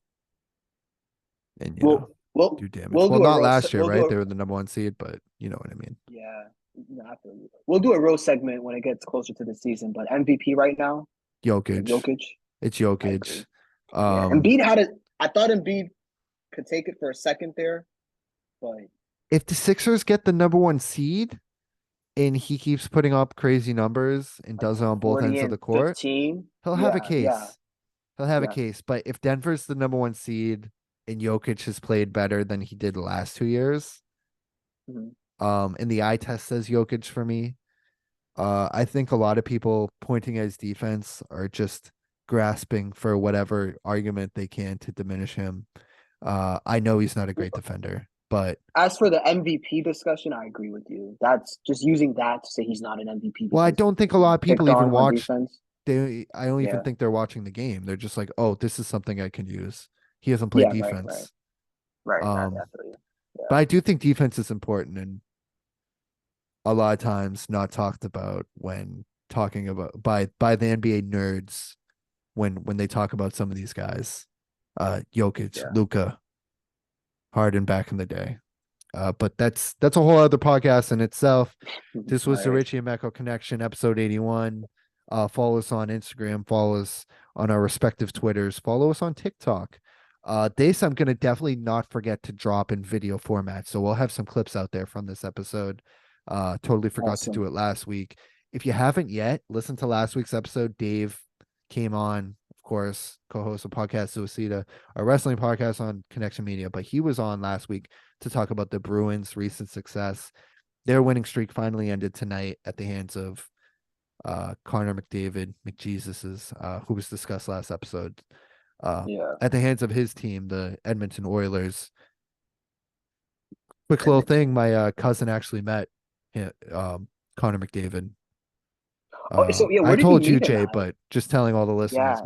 we'll do damage. we'll Well, do a not last year, we'll do right? a They were the number one seed, but you know what I mean. yeah. No, I feel you. We'll do a real segment when it gets closer to the season. But MVP right now, Jokic. Jokic. It's I agree. Jokic. Yeah, Um, Embiid had it. I thought Embiid could take it for a second there, but if the Sixers get the number one seed and he keeps putting up crazy numbers and like does it on both 40 ends of the and court, 15. he'll have a Yeah, yeah, case. He'll have a yes. case. But if Denver's the number one seed and Jokic has played better than he did the last 2 years, Mhm. and the eye test says Jokic for me, I think a lot of people pointing at his defense are just grasping for whatever argument they can to diminish him. I know he's not a great defender, but As for the MVP discussion, I agree with you. That's just using that to say he's not an MVP well, I because don't think a he's lot being of people picked even on watch. defense. I don't even Yeah, think they're watching the game. They're just like, oh, this is something I can use. He hasn't played yeah, right. defense. Right. I Um, feel you. Yeah. but I do think defense is important and a lot of times not talked about when talking about by the NBA nerds when they talk about some of these guys. Jokic, Yeah. Luca, Harden back in the day. But that's a whole other podcast in itself. This All was the right. Richie and Mecco Connection, episode 81. Follow us on Instagram, follow us on our respective Twitters, follow us on TikTok. This I'm gonna definitely not forget to drop in video format. So we'll have some clips out there from this episode. Totally forgot to do Awesome. it last week. If you haven't yet, listen to last week's episode. Dave came on, of course, co-host of Podcast Suicida, a wrestling podcast on Connection Media, but he was on last week to talk about the Bruins' recent success. Their winning streak finally ended tonight at the hands of Connor McDavid, McJesus's, who was discussed last episode. Yeah. At the hands of his team, the Edmonton Oilers. Quick little thing, Edmonton. my cousin actually met Connor McDavid. Oh, so yeah, I where did you told you, meet him Jay, at? but just telling all the listeners.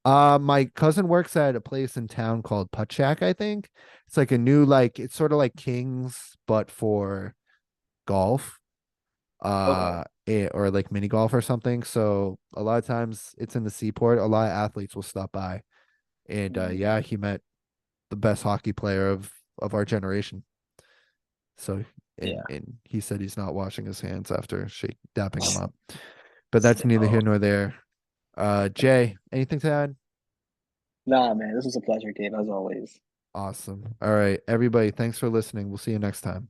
Yeah. My cousin works at a place in town called Putt Shack, I think. It's like a new, like, it's sort of like Kings, but for golf. Okay. Or like mini golf or something. So a lot of times it's in the seaport. A lot of athletes will stop by. And Mm, yeah, he met the best hockey player of our generation. So yeah. and he said he's not washing his hands after dapping him up. But that's neither Sicko. here nor there. Jay, anything to add? Nah, man, this was a pleasure, Gabe, as always. Awesome. All right, everybody, thanks for listening. We'll see you next time.